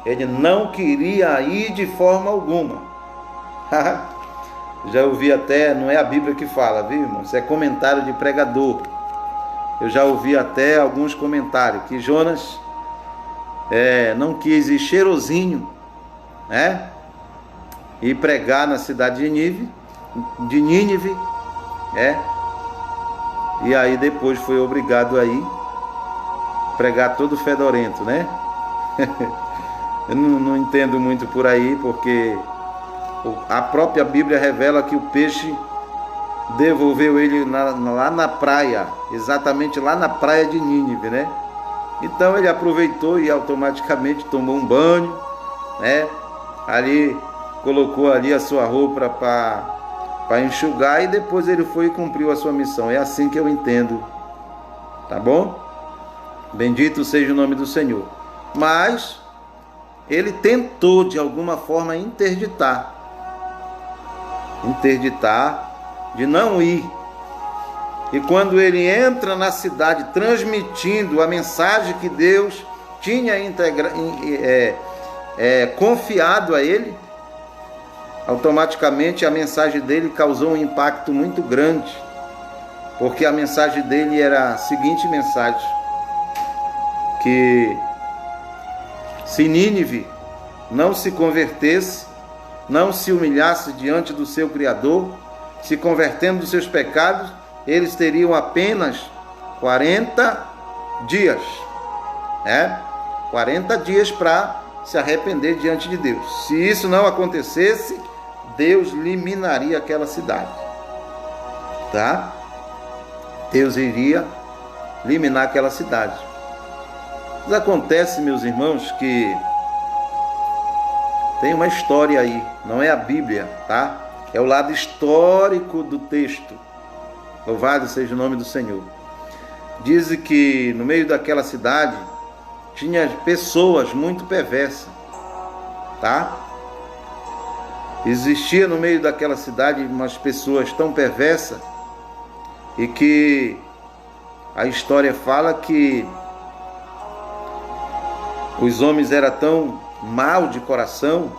S1: Ele não queria ir de forma alguma. Já ouvi até, não é a Bíblia que fala, viu, irmão? Isso é comentário de pregador. Eu já ouvi até alguns comentários que Jonas não quis ir cheirosinho né? E pregar na cidade de Nínive, e aí depois foi obrigado a ir pregar todo fedorento, né? Eu não entendo muito por aí, porque a própria Bíblia revela que o peixe devolveu ele lá na praia, exatamente lá na praia de Nínive, né? Então ele aproveitou e automaticamente tomou um banho, né? Ali colocou ali a sua roupa para enxugar e depois ele foi e cumpriu a sua missão. É assim que eu entendo, tá bom? Bendito seja o nome do Senhor. Mas ele tentou de alguma forma interditar de não ir. E quando ele entra na cidade transmitindo a mensagem que Deus tinha confiado a ele, automaticamente a mensagem dele causou um impacto muito grande, porque a mensagem dele era a seguinte mensagem: que se Nínive não se convertesse, não se humilhasse diante do seu Criador, se convertendo dos seus pecados, eles teriam apenas 40 dias, 40 dias para se arrepender diante de Deus. Se isso não acontecesse, Deus eliminaria aquela cidade, tá? Deus iria eliminar aquela cidade. Mas acontece, meus irmãos, que tem uma história aí, não é a Bíblia, tá? É o lado histórico do texto. Louvado seja o nome do Senhor. Diz que no meio daquela cidade tinha pessoas muito perversas, tá? Existia no meio daquela cidade umas pessoas tão perversas e que a história fala que os homens eram tão mal de coração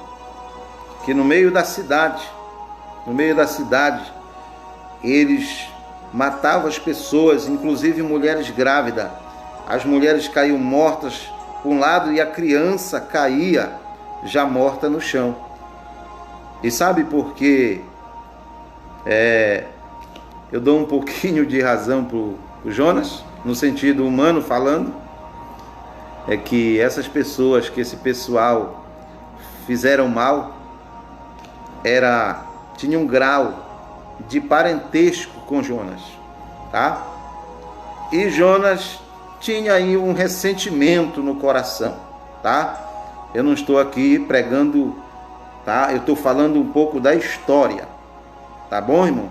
S1: que no meio da cidade, eles matavam as pessoas, inclusive mulheres grávidas. As mulheres caíam mortas por um lado e a criança caía já morta no chão. E sabe por quê? Eu dou um pouquinho de razão para o Jonas, no sentido humano falando, é que essas pessoas, que esse pessoal fizeram mal, tinha um grau de parentesco com Jonas, tá? E Jonas tinha aí um ressentimento no coração, tá? Eu não estou aqui pregando, tá? Eu estou falando um pouco da história, tá bom, irmão?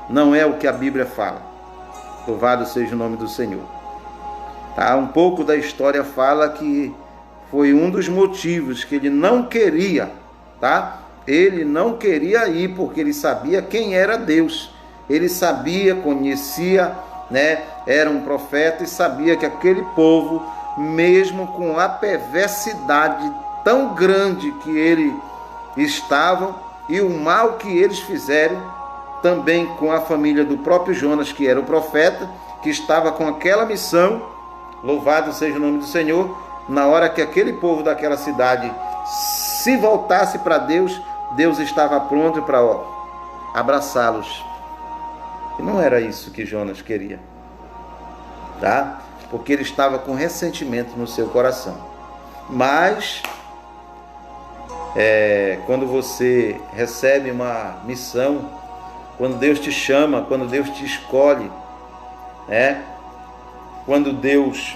S1: Não é o que a Bíblia fala. Louvado seja o nome do Senhor. Tá? Um pouco da história fala que foi um dos motivos que ele não queria, tá? Ele não queria ir porque ele sabia quem era Deus. Ele sabia, conhecia, né? Era um profeta e sabia que aquele povo, mesmo com a perversidade tão grande que eles estavam e o mal que eles fizeram, também com a família do próprio Jonas, que era o profeta, que estava com aquela missão, louvado seja o nome do Senhor, na hora que aquele povo daquela cidade se voltasse para Deus, Deus estava pronto para abraçá-los. E não era isso que Jonas queria, tá? Porque ele estava com ressentimento no seu coração. Mas quando você recebe uma missão, quando Deus te chama, quando Deus te escolhe, quando Deus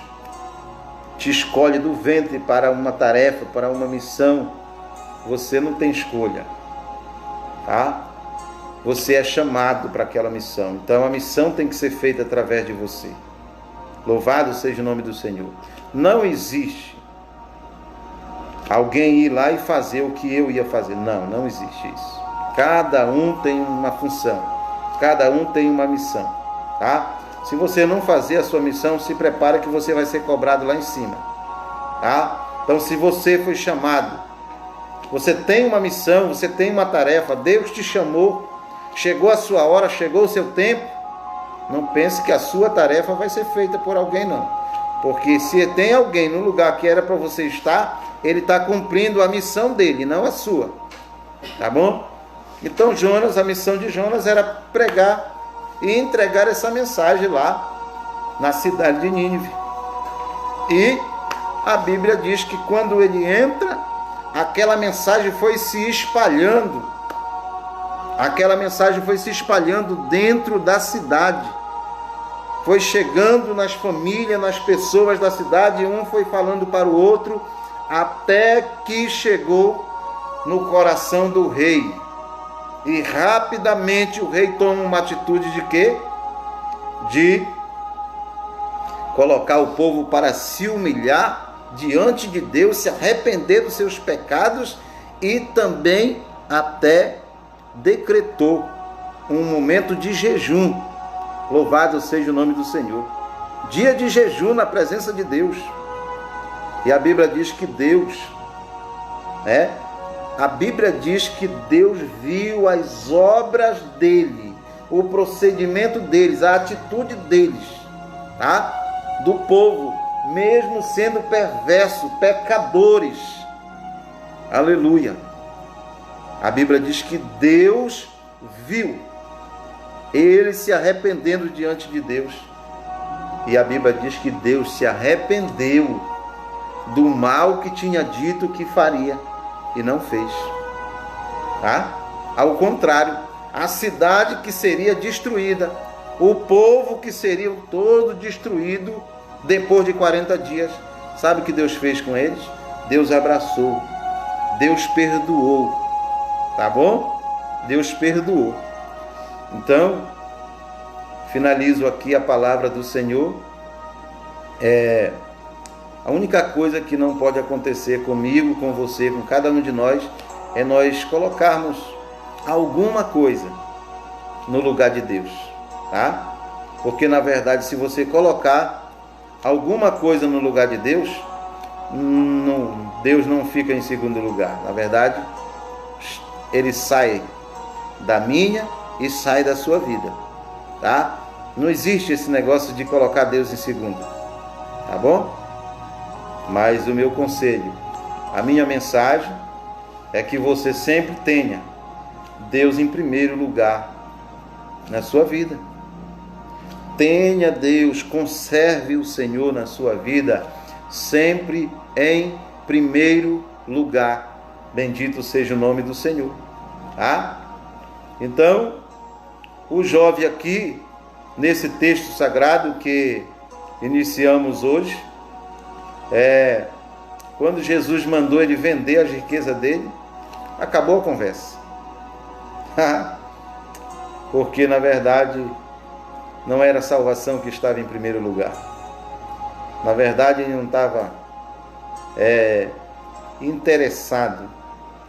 S1: te escolhe do ventre para uma tarefa, para uma missão, você não tem escolha, tá? Você é chamado para aquela missão. Então a missão tem que ser feita através de você. Louvado seja o nome do Senhor. Não existe alguém ir lá e fazer o que eu ia fazer. Não existe isso. Cada um tem uma função, cada um tem uma missão, tá? Se você não fazer a sua missão, se prepara que você vai ser cobrado lá em cima, tá? Então, se você foi chamado, você tem uma missão, você tem uma tarefa, Deus te chamou, chegou a sua hora, chegou o seu tempo, não pense que a sua tarefa vai ser feita por alguém, não. Porque se tem alguém no lugar que era para você estar, ele está cumprindo a missão dele, não a sua. Tá bom? Então Jonas, a missão de Jonas era pregar e entregar essa mensagem lá na cidade de Nínive. E a Bíblia diz que quando ele entra, aquela mensagem foi se espalhando. Aquela mensagem foi se espalhando dentro da cidade. Foi chegando nas famílias, nas pessoas da cidade, um foi falando para o outro, até que chegou no coração do rei. E rapidamente o rei toma uma atitude de quê? De colocar o povo para se humilhar diante de Deus, se arrepender dos seus pecados e também até decretou um momento de jejum. Louvado seja o nome do Senhor. Dia de jejum na presença de Deus. E a Bíblia diz que Deus, a Bíblia diz que Deus viu as obras dele, o procedimento deles, a atitude deles, tá? Do povo, mesmo sendo perverso, pecadores. Aleluia. A Bíblia diz que Deus viu eles se arrependendo diante de Deus. E a Bíblia diz que Deus se arrependeu do mal que tinha dito que faria e não fez. Tá? Ao contrário, a cidade que seria destruída, o povo que seria todo destruído depois de 40 dias, sabe o que Deus fez com eles? Deus abraçou, Deus perdoou, tá bom? Deus perdoou. Então, finalizo aqui a palavra do Senhor. A única coisa que não pode acontecer comigo, com você, com cada um de nós, é nós colocarmos alguma coisa no lugar de Deus, tá? Porque na verdade, se você colocar alguma coisa no lugar de Deus, Deus não fica em segundo lugar. Na verdade, ele sai da minha e sai da sua vida, tá? Não existe esse negócio de colocar Deus em segundo, tá bom? Mas o meu conselho, a minha mensagem é que você sempre tenha Deus em primeiro lugar na sua vida. Tenha Deus, conserve o Senhor na sua vida sempre em primeiro lugar. Bendito seja o nome do Senhor, tá? Então, o jovem aqui, nesse texto sagrado que iniciamos hoje, quando Jesus mandou ele vender as riquezas dele, acabou a conversa. Porque, na verdade, não era a salvação que estava em primeiro lugar. Na verdade, ele não estava interessado.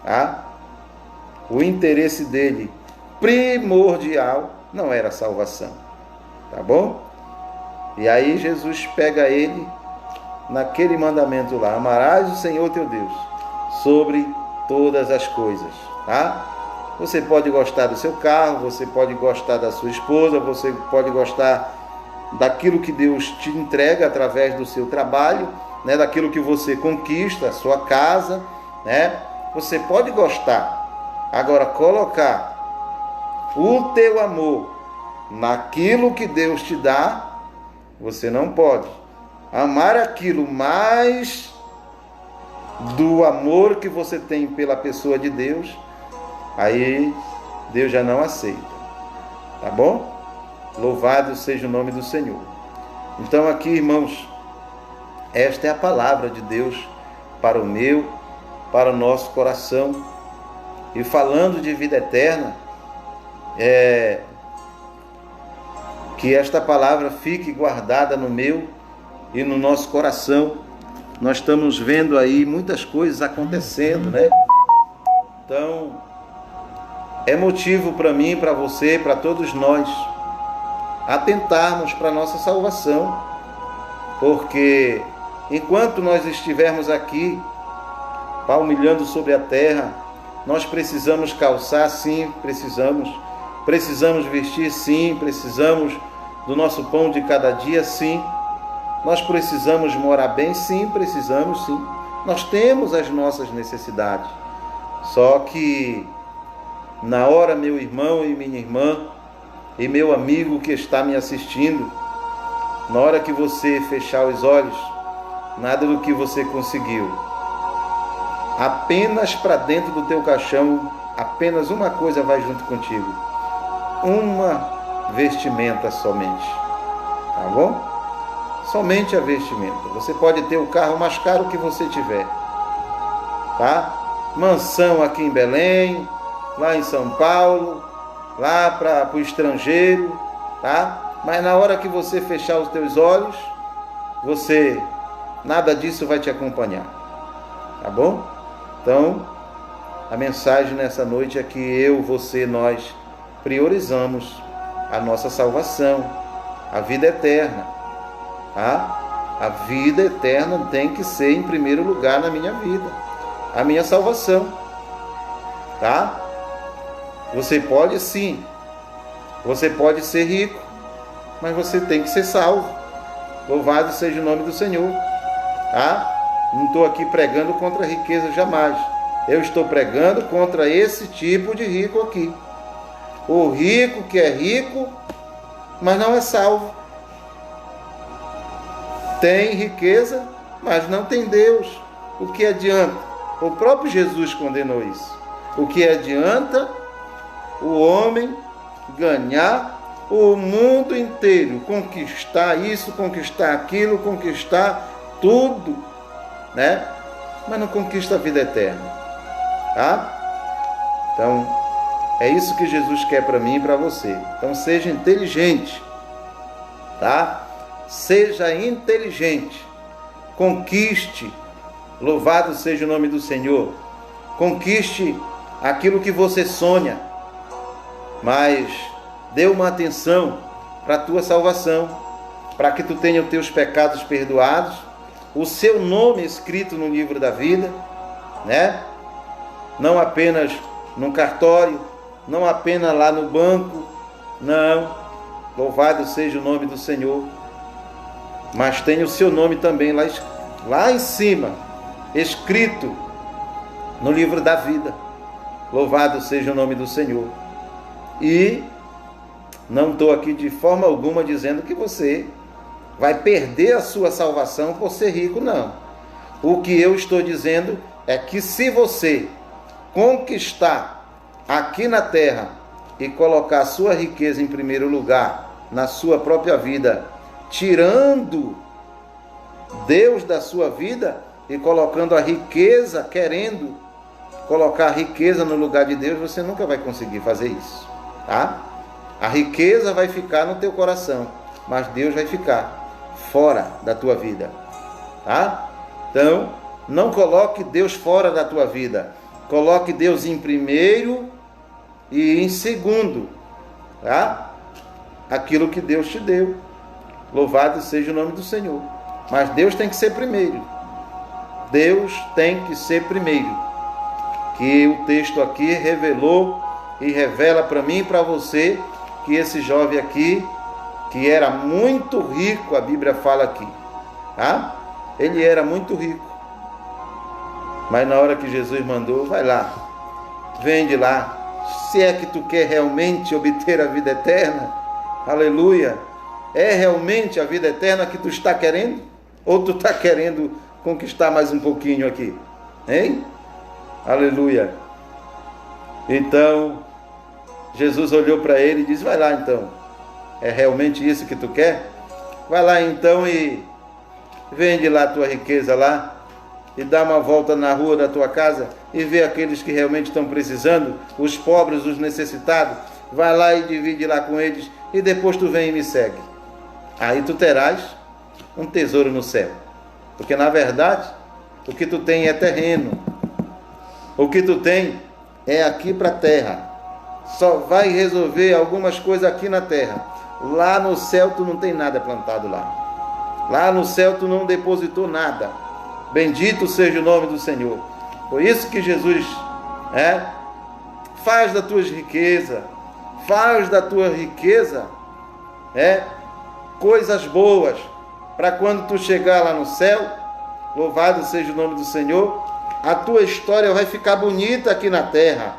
S1: Tá? O interesse dele primordial não era a salvação. Tá bom? E aí Jesus pega ele naquele mandamento lá: amarás o Senhor teu Deus sobre todas as coisas. Tá? Você pode gostar do seu carro, você pode gostar da sua esposa, você pode gostar daquilo que Deus te entrega através do seu trabalho, né? Daquilo que você conquista, a sua casa, né? Você pode gostar. Agora, colocar o teu amor naquilo que Deus te dá, você não pode. Amar aquilo mais do amor que você tem pela pessoa de Deus, aí Deus já não aceita. Tá bom? Louvado seja o nome do Senhor. Então aqui, irmãos, esta é a palavra de Deus para o meu, para o nosso coração. E falando de vida eterna, que esta palavra fique guardada no meu e no nosso coração. Nós estamos vendo aí muitas coisas acontecendo, né? Então, é motivo para mim, para você, para todos nós, atentarmos para a nossa salvação. Porque enquanto nós estivermos aqui, palmilhando sobre a terra, nós precisamos calçar, sim, precisamos vestir, sim, precisamos do nosso pão de cada dia, sim, nós precisamos morar bem, sim, precisamos, sim, Nós temos as nossas necessidades. Só que na hora, meu irmão e minha irmã, e meu amigo que está me assistindo, na hora que você fechar os olhos, nada do que você conseguiu. Apenas para dentro do teu caixão, apenas uma coisa vai junto contigo. Uma vestimenta somente. Tá bom? Somente a vestimenta. Você pode ter o carro mais caro que você tiver. Tá? Mansão aqui em Belém, lá em São Paulo, lá para o estrangeiro, tá? Mas na hora que você fechar os teus olhos, nada disso vai te acompanhar, tá bom? Então, a mensagem nessa noite é que nós priorizamos a nossa salvação, a vida eterna, tá? A vida eterna tem que ser em primeiro lugar na minha vida, a minha salvação, tá? Você pode sim, você pode ser rico, mas você tem que ser salvo. Louvado seja o nome do Senhor, tá? Não estou aqui pregando contra a riqueza jamais. Eu estou pregando contra esse tipo de rico aqui. O rico que é rico, mas não é salvo. Tem riqueza, mas não tem Deus. O que adianta? O próprio Jesus condenou isso. O que adianta o homem ganhar o mundo inteiro, conquistar isso, conquistar aquilo, conquistar tudo, né? Mas não conquista a vida eterna, tá? Então, é isso que Jesus quer para mim e para você. Então, seja inteligente, tá? Seja inteligente, conquiste, louvado seja o nome do Senhor, conquiste aquilo que você sonha, mas dê uma atenção para a tua salvação, para que tu tenha os teus pecados perdoados, o seu nome escrito no livro da vida, né? Não apenas num cartório, não apenas lá no banco, não, louvado seja o nome do Senhor, mas tenha o seu nome também lá em cima, escrito no livro da vida, louvado seja o nome do Senhor. E não estou aqui de forma alguma dizendo que você vai perder a sua salvação por ser rico, não. O que eu estou dizendo é que se você conquistar aqui na terra e colocar a sua riqueza em primeiro lugar na sua própria vida, tirando Deus da sua vida e colocando a riqueza, querendo colocar a riqueza no lugar de Deus, você nunca vai conseguir fazer isso, tá? A riqueza vai ficar no teu coração, mas Deus vai ficar fora da tua vida, tá? Então, não coloque Deus fora da tua vida. Coloque Deus em primeiro e em segundo, tá? Aquilo que Deus te deu. Louvado seja o nome do Senhor. Mas Deus tem que ser primeiro. Deus tem que ser primeiro. Que o texto aqui revelou e revela para mim e para você que esse jovem aqui, que era muito rico, a Bíblia fala aqui, tá? Ele era muito rico, mas na hora que Jesus mandou, vai lá, vende lá, se é que tu quer realmente obter a vida eterna, aleluia, é realmente a vida eterna que tu está querendo? Ou tu está querendo conquistar mais um pouquinho aqui, hein? Aleluia. Então, Jesus olhou para ele e disse, vai lá então, é realmente isso que tu quer? Vai lá então e vende lá a tua riqueza lá e dá uma volta na rua da tua casa e vê aqueles que realmente estão precisando, os pobres, os necessitados, vai lá e divide lá com eles e depois tu vem e me segue. Aí tu terás um tesouro no céu, porque na verdade o que tu tem é terreno, o que tu tem é aqui para a terra. Só vai resolver algumas coisas aqui na terra. Lá no céu tu não tem nada plantado lá. Lá no céu tu não depositou nada. Bendito seja o nome do Senhor. Por isso que Jesus faz da tua riqueza, coisas boas, para quando tu chegar lá no céu, Louvado seja o nome do Senhor. A tua história vai ficar bonita aqui na terra.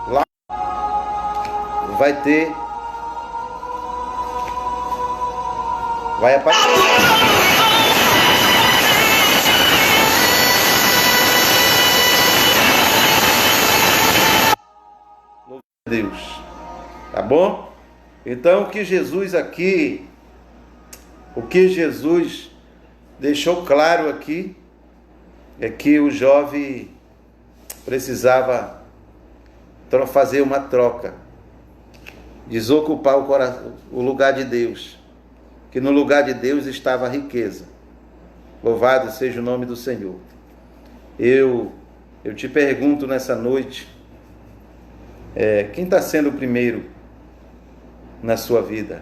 S1: Lá vai ter, vai aparecer. Deus, tá bom? Então o que Jesus deixou claro aqui é que o jovem precisava fazer uma troca, desocupar o lugar de Deus, que no lugar de Deus estava a riqueza. Louvado seja o nome do Senhor. Eu te pergunto nessa noite, quem está sendo o primeiro na sua vida?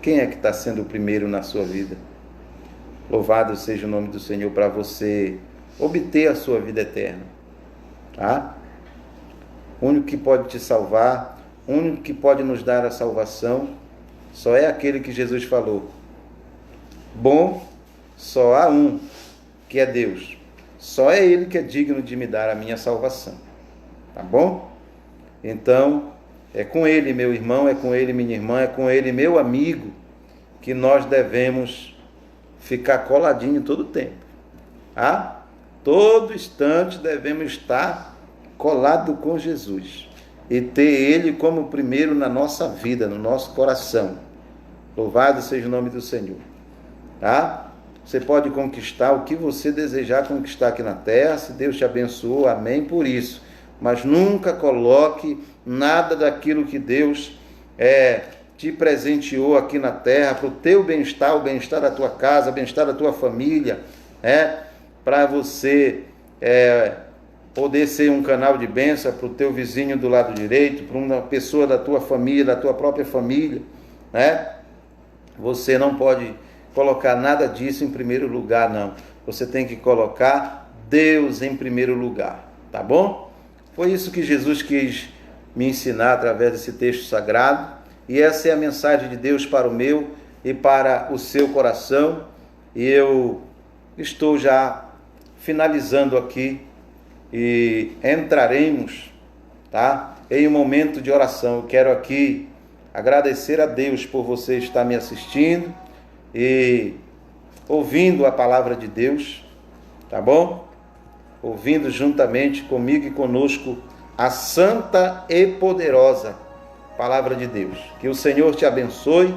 S1: Quem é que está sendo o primeiro na sua vida? Louvado seja o nome do Senhor para você obter a sua vida eterna. Tá? O único que pode te salvar, o único que pode nos dar a salvação, só é aquele que Jesus falou. Bom, só há um, que é Deus. Só é Ele que é digno de me dar a minha salvação. Tá bom? Então, é com Ele, meu irmão, é com Ele, minha irmã, é com Ele, meu amigo, que nós devemos ficar coladinho todo o tempo. Tá? Todo instante devemos estar colado com Jesus e ter Ele como primeiro na nossa vida, no nosso coração. Louvado seja o nome do Senhor. Tá? Você pode conquistar o que você desejar conquistar aqui na terra, se Deus te abençoou, amém por isso. Mas nunca coloque nada daquilo que Deus te presenteou aqui na terra para o teu bem-estar, o bem-estar da tua casa, o bem-estar da tua família, para você poder ser um canal de bênção para o teu vizinho do lado direito, para uma pessoa da tua família, da tua própria família, Você não pode colocar nada disso em primeiro lugar, não. Você tem que colocar Deus em primeiro lugar, tá bom? Foi isso que Jesus quis me ensinar através desse texto sagrado, e essa é a mensagem de Deus para o meu e para o seu coração, e eu estou já finalizando aqui, e entraremos, tá, em um momento de oração. Eu quero aqui agradecer a Deus por você estar me assistindo e ouvindo a palavra de Deus, tá bom? Ouvindo juntamente comigo e conosco a santa e poderosa palavra de Deus. Que o Senhor te abençoe,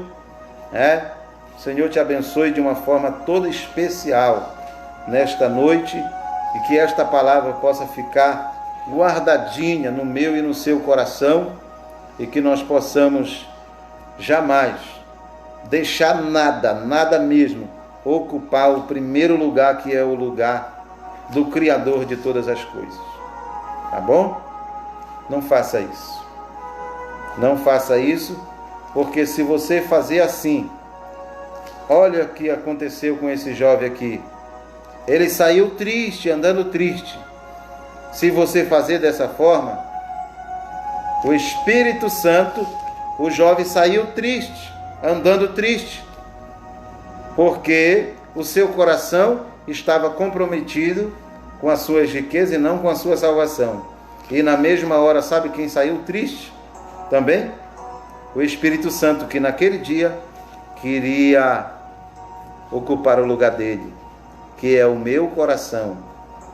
S1: O Senhor te abençoe de uma forma toda especial nesta noite, e que esta palavra possa ficar guardadinha no meu e no seu coração, e que nós possamos jamais deixar nada mesmo ocupar o primeiro lugar, que é o lugar do Criador de todas as coisas. Tá bom? Não faça isso. Não faça isso, porque se você fazer assim, olha o que aconteceu com esse jovem aqui. Ele saiu triste, andando triste. Se você fazer dessa forma, o Espírito Santo, o jovem saiu triste, andando triste, porque o seu coração estava comprometido com as suas riquezas e não com a sua salvação. E na mesma hora, sabe quem saiu triste também? O Espírito Santo, que naquele dia queria ocupar o lugar dele, que é o meu coração,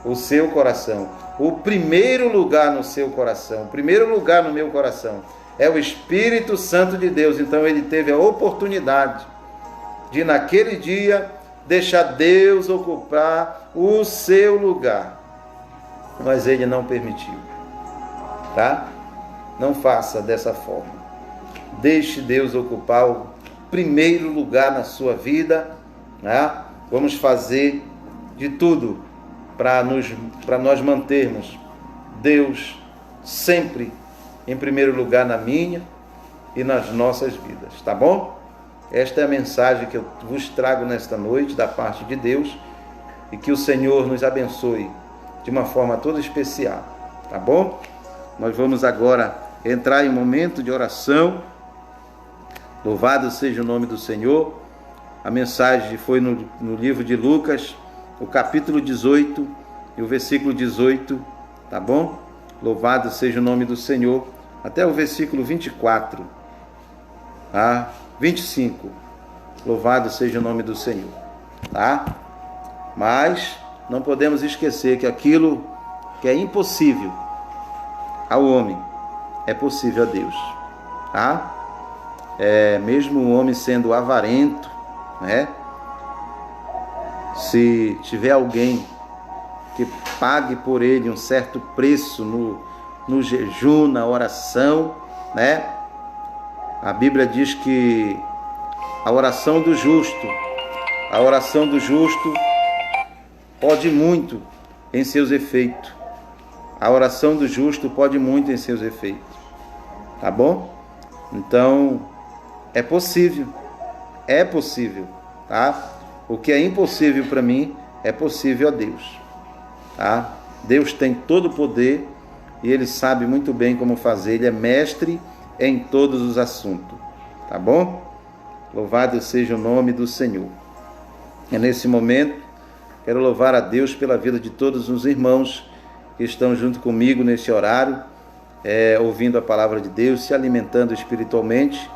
S1: o seu coração, o primeiro lugar no seu coração, o primeiro lugar no meu coração é o Espírito Santo de Deus. Então ele teve a oportunidade de naquele dia deixar Deus ocupar o seu lugar, mas ele não permitiu, tá? Não faça dessa forma. Deixe Deus ocupar o primeiro lugar na sua vida, né? Vamos fazer de tudo para nós mantermos Deus sempre em primeiro lugar na minha e nas nossas vidas, tá bom? Esta é a mensagem que eu vos trago nesta noite da parte de Deus, e que o Senhor nos abençoe de uma forma toda especial, tá bom? nós vamos agora entrar em um momento de oração. Louvado seja o nome do Senhor. A mensagem foi no livro de Lucas, o capítulo 18 e o versículo 18, tá bom? Louvado seja o nome do Senhor, até o versículo 24, tá? 25, louvado seja o nome do Senhor, tá? Mas não podemos esquecer que aquilo que é impossível ao homem é possível a Deus, tá? Mesmo o homem sendo avarento, né? Se tiver alguém que pague por ele um certo preço no jejum, na oração, né? A Bíblia diz que a oração do justo pode muito em seus efeitos. A oração do justo pode muito em seus efeitos. Tá bom? Então, é possível, tá? O que é impossível para mim é possível a Deus, tá? Deus tem todo o poder e Ele sabe muito bem como fazer. Ele é mestre em todos os assuntos, tá bom? Louvado seja o nome do Senhor. E nesse momento, quero louvar a Deus pela vida de todos os irmãos que estão junto comigo nesse horário, ouvindo a palavra de Deus, se alimentando espiritualmente,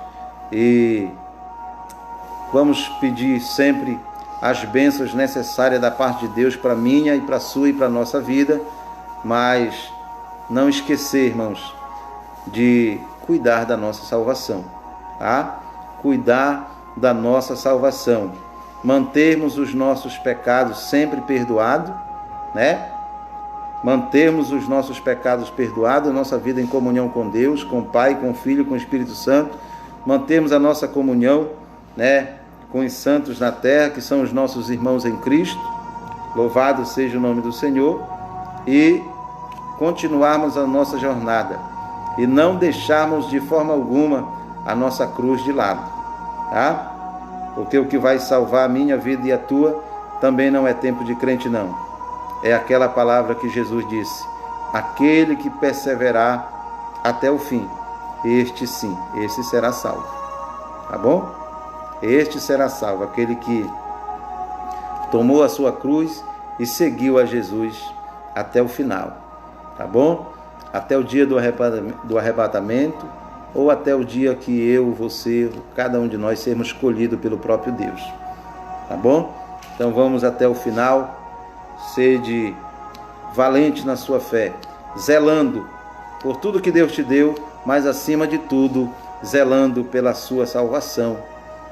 S1: e vamos pedir sempre as bênçãos necessárias da parte de Deus para a minha e para a sua e para a nossa vida, mas não esquecer, irmãos, de cuidar da nossa salvação, tá? Cuidar da nossa salvação, mantermos os nossos pecados sempre perdoados, né? Mantermos os nossos pecados perdoados, nossa vida em comunhão com Deus, com o Pai, com o Filho, com o Espírito Santo, mantermos a nossa comunhão, né, com os santos na terra, que são os nossos irmãos em Cristo, louvado seja o nome do Senhor, e continuarmos a nossa jornada, e não deixarmos de forma alguma a nossa cruz de lado, tá? Porque o que vai salvar a minha vida e a tua também não é tempo de crente, não. É aquela palavra que Jesus disse: aquele que perseverar até o fim, este sim, esse será salvo, tá bom? Este será salvo, aquele que tomou a sua cruz e seguiu a Jesus até o final, tá bom? Até o dia do arrebatamento, ou até o dia que eu, você, cada um de nós sermos escolhidos pelo próprio Deus, tá bom? Então vamos até o final, sede valente na sua fé, zelando por tudo que Deus te deu, mas acima de tudo, zelando pela sua salvação,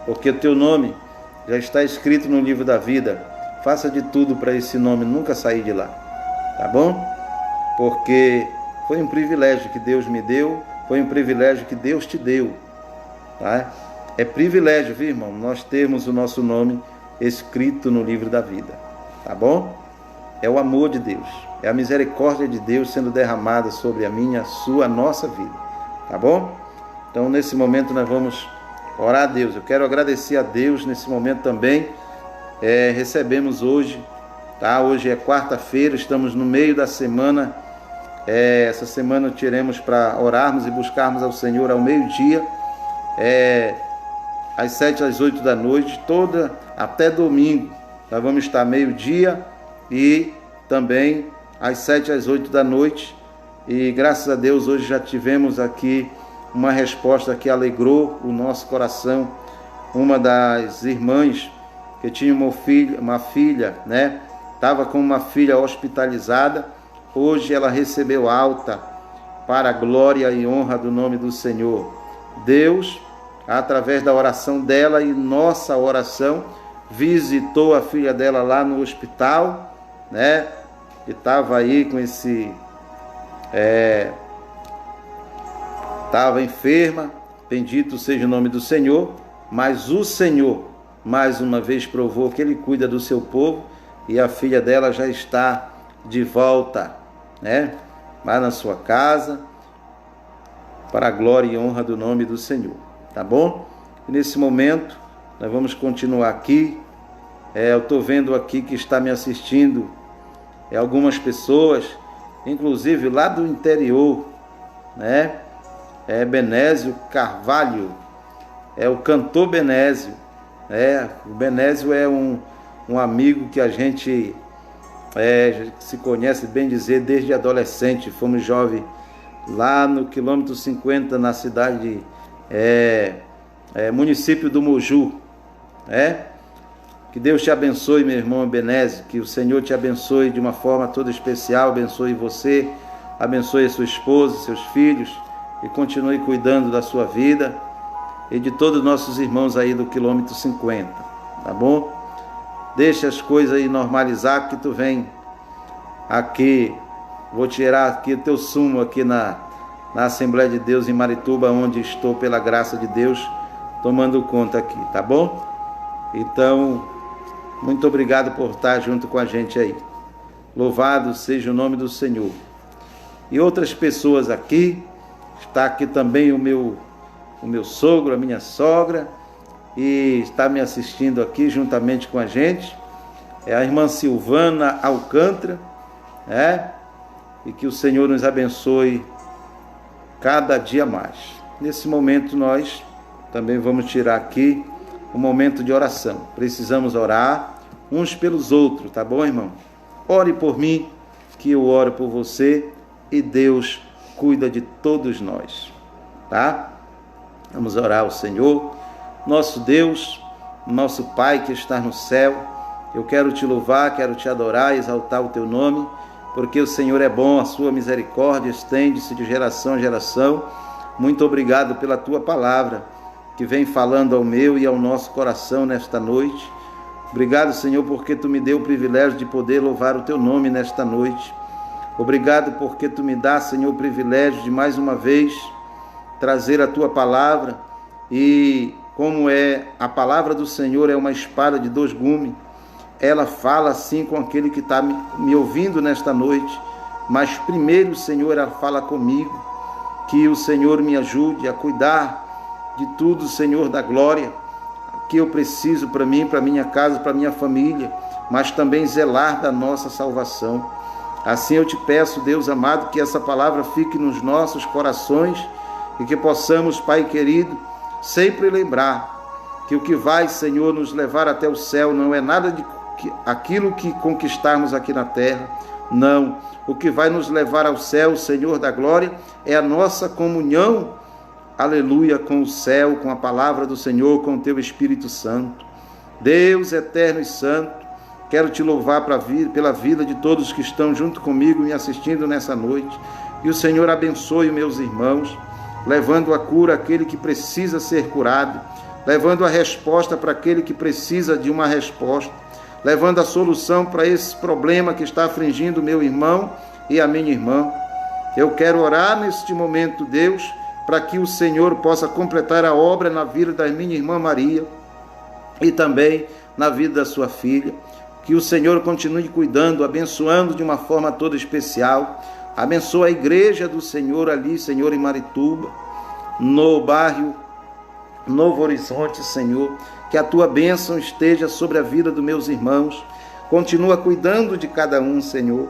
S1: porque o teu nome já está escrito no livro da vida. Faça de tudo para esse nome nunca sair de lá, tá bom? Porque foi um privilégio que Deus me deu, foi um privilégio que Deus te deu, tá? É privilégio, viu, irmão, nós termos o nosso nome escrito no livro da vida, tá bom? É o amor de Deus, é a misericórdia de Deus sendo derramada sobre a minha, a sua, a nossa vida, tá bom? Então, nesse momento, nós vamos orar a Deus. Eu quero agradecer a Deus nesse momento também. Recebemos hoje, tá? Hoje é quarta-feira, estamos no meio da semana. Essa semana tiremos para orarmos e buscarmos ao Senhor ao meio-dia, às 7 às 8 da noite, toda até domingo. Nós vamos estar meio-dia e também às 7 às 8 da noite. E graças a Deus hoje já tivemos aqui uma resposta que alegrou o nosso coração. Uma das irmãs que tinha uma filha, né? Estava com uma filha hospitalizada. Hoje ela recebeu alta para a glória e honra do nome do Senhor. Deus, através da oração dela e nossa oração, visitou a filha dela lá no hospital, né? Que estava aí com esse... estava enferma, bendito seja o nome do Senhor, mas o Senhor, mais uma vez, provou que Ele cuida do seu povo, e a filha dela já está de volta, né? Lá na sua casa, para a glória e honra do nome do Senhor, tá bom? E nesse momento, nós vamos continuar aqui. Eu estou vendo aqui que está me assistindo algumas pessoas, inclusive lá do interior, né? É Benésio Carvalho, é o cantor Benésio. O Benésio é um amigo que a gente se conhece, bem dizer, desde adolescente. Fomos jovens lá no quilômetro 50, na cidade, município do Moju. Que Deus te abençoe, meu irmão Benésio, que o Senhor te abençoe de uma forma toda especial, abençoe você, abençoe a sua esposa, seus filhos, e continue cuidando da sua vida e de todos os nossos irmãos aí do quilômetro 50, tá bom? Deixa as coisas aí normalizar, que tu vem aqui, vou tirar aqui o teu sumo aqui na Assembleia de Deus em Marituba, onde estou pela graça de Deus tomando conta aqui, tá bom? Então, muito obrigado por estar junto com a gente aí. Louvado seja o nome do Senhor. E outras pessoas aqui, está aqui também o meu sogro, a minha sogra, e está me assistindo aqui juntamente com a gente, é a irmã Silvana Alcântara, e que o Senhor nos abençoe cada dia mais. Nesse momento nós também vamos tirar aqui um momento de oração. Precisamos orar uns pelos outros, tá bom, irmão? Ore por mim, que eu oro por você, e Deus cuida de todos nós, tá? Vamos orar ao Senhor. Nosso Deus, nosso Pai que está no céu, eu quero te louvar, quero te adorar, exaltar o teu nome, porque o Senhor é bom, a sua misericórdia estende-se de geração a geração. Muito obrigado pela tua palavra, que vem falando ao meu e ao nosso coração nesta noite. Obrigado, Senhor, porque tu me deu o privilégio de poder louvar o teu nome nesta noite. Obrigado porque tu me dá, Senhor, o privilégio de mais uma vez trazer a tua palavra, e como a palavra do Senhor é uma espada de dois gumes, ela fala assim com aquele que está me ouvindo nesta noite, mas primeiro, Senhor, ela fala comigo, que o Senhor me ajude a cuidar de tudo, Senhor da glória, que eu preciso para mim, para minha casa, para minha família, mas também zelar da nossa salvação. Assim eu te peço, Deus amado, que essa palavra fique nos nossos corações e que possamos, Pai querido, sempre lembrar que o que vai, Senhor, nos levar até o céu não é nada de aquilo que conquistarmos aqui na terra, não. O que vai nos levar ao céu, Senhor da glória, é a nossa comunhão, aleluia, com o céu, com a palavra do Senhor, com o teu Espírito Santo. Deus eterno e santo, quero te louvar pela vida de todos que estão junto comigo me assistindo nessa noite. E o Senhor abençoe meus irmãos, levando a cura àquele que precisa ser curado, levando a resposta para aquele que precisa de uma resposta, levando a solução para esse problema que está afligindo o meu irmão e a minha irmã. Eu quero orar neste momento, Deus, para que o Senhor possa completar a obra na vida da minha irmã Maria e também na vida da sua filha. Que o Senhor continue cuidando, abençoando de uma forma toda especial. Abençoa a igreja do Senhor ali, Senhor, em Marituba, no bairro Novo Horizonte, Senhor. Que a tua bênção esteja sobre a vida dos meus irmãos. Continua cuidando de cada um, Senhor,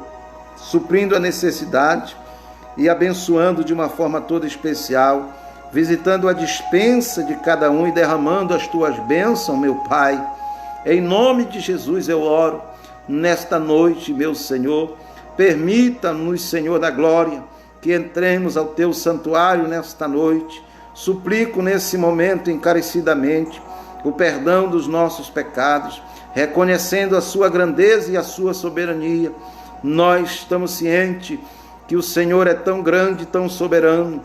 S1: suprindo a necessidade e abençoando de uma forma toda especial, visitando a despensa de cada um e derramando as tuas bênçãos, meu Pai. Em nome de Jesus eu oro nesta noite, meu Senhor. Permita-nos, Senhor da glória, que entremos ao teu santuário nesta noite. Suplico nesse momento encarecidamente o perdão dos nossos pecados, reconhecendo a sua grandeza e a sua soberania. Nós estamos cientes que o Senhor é tão grande, tão soberano,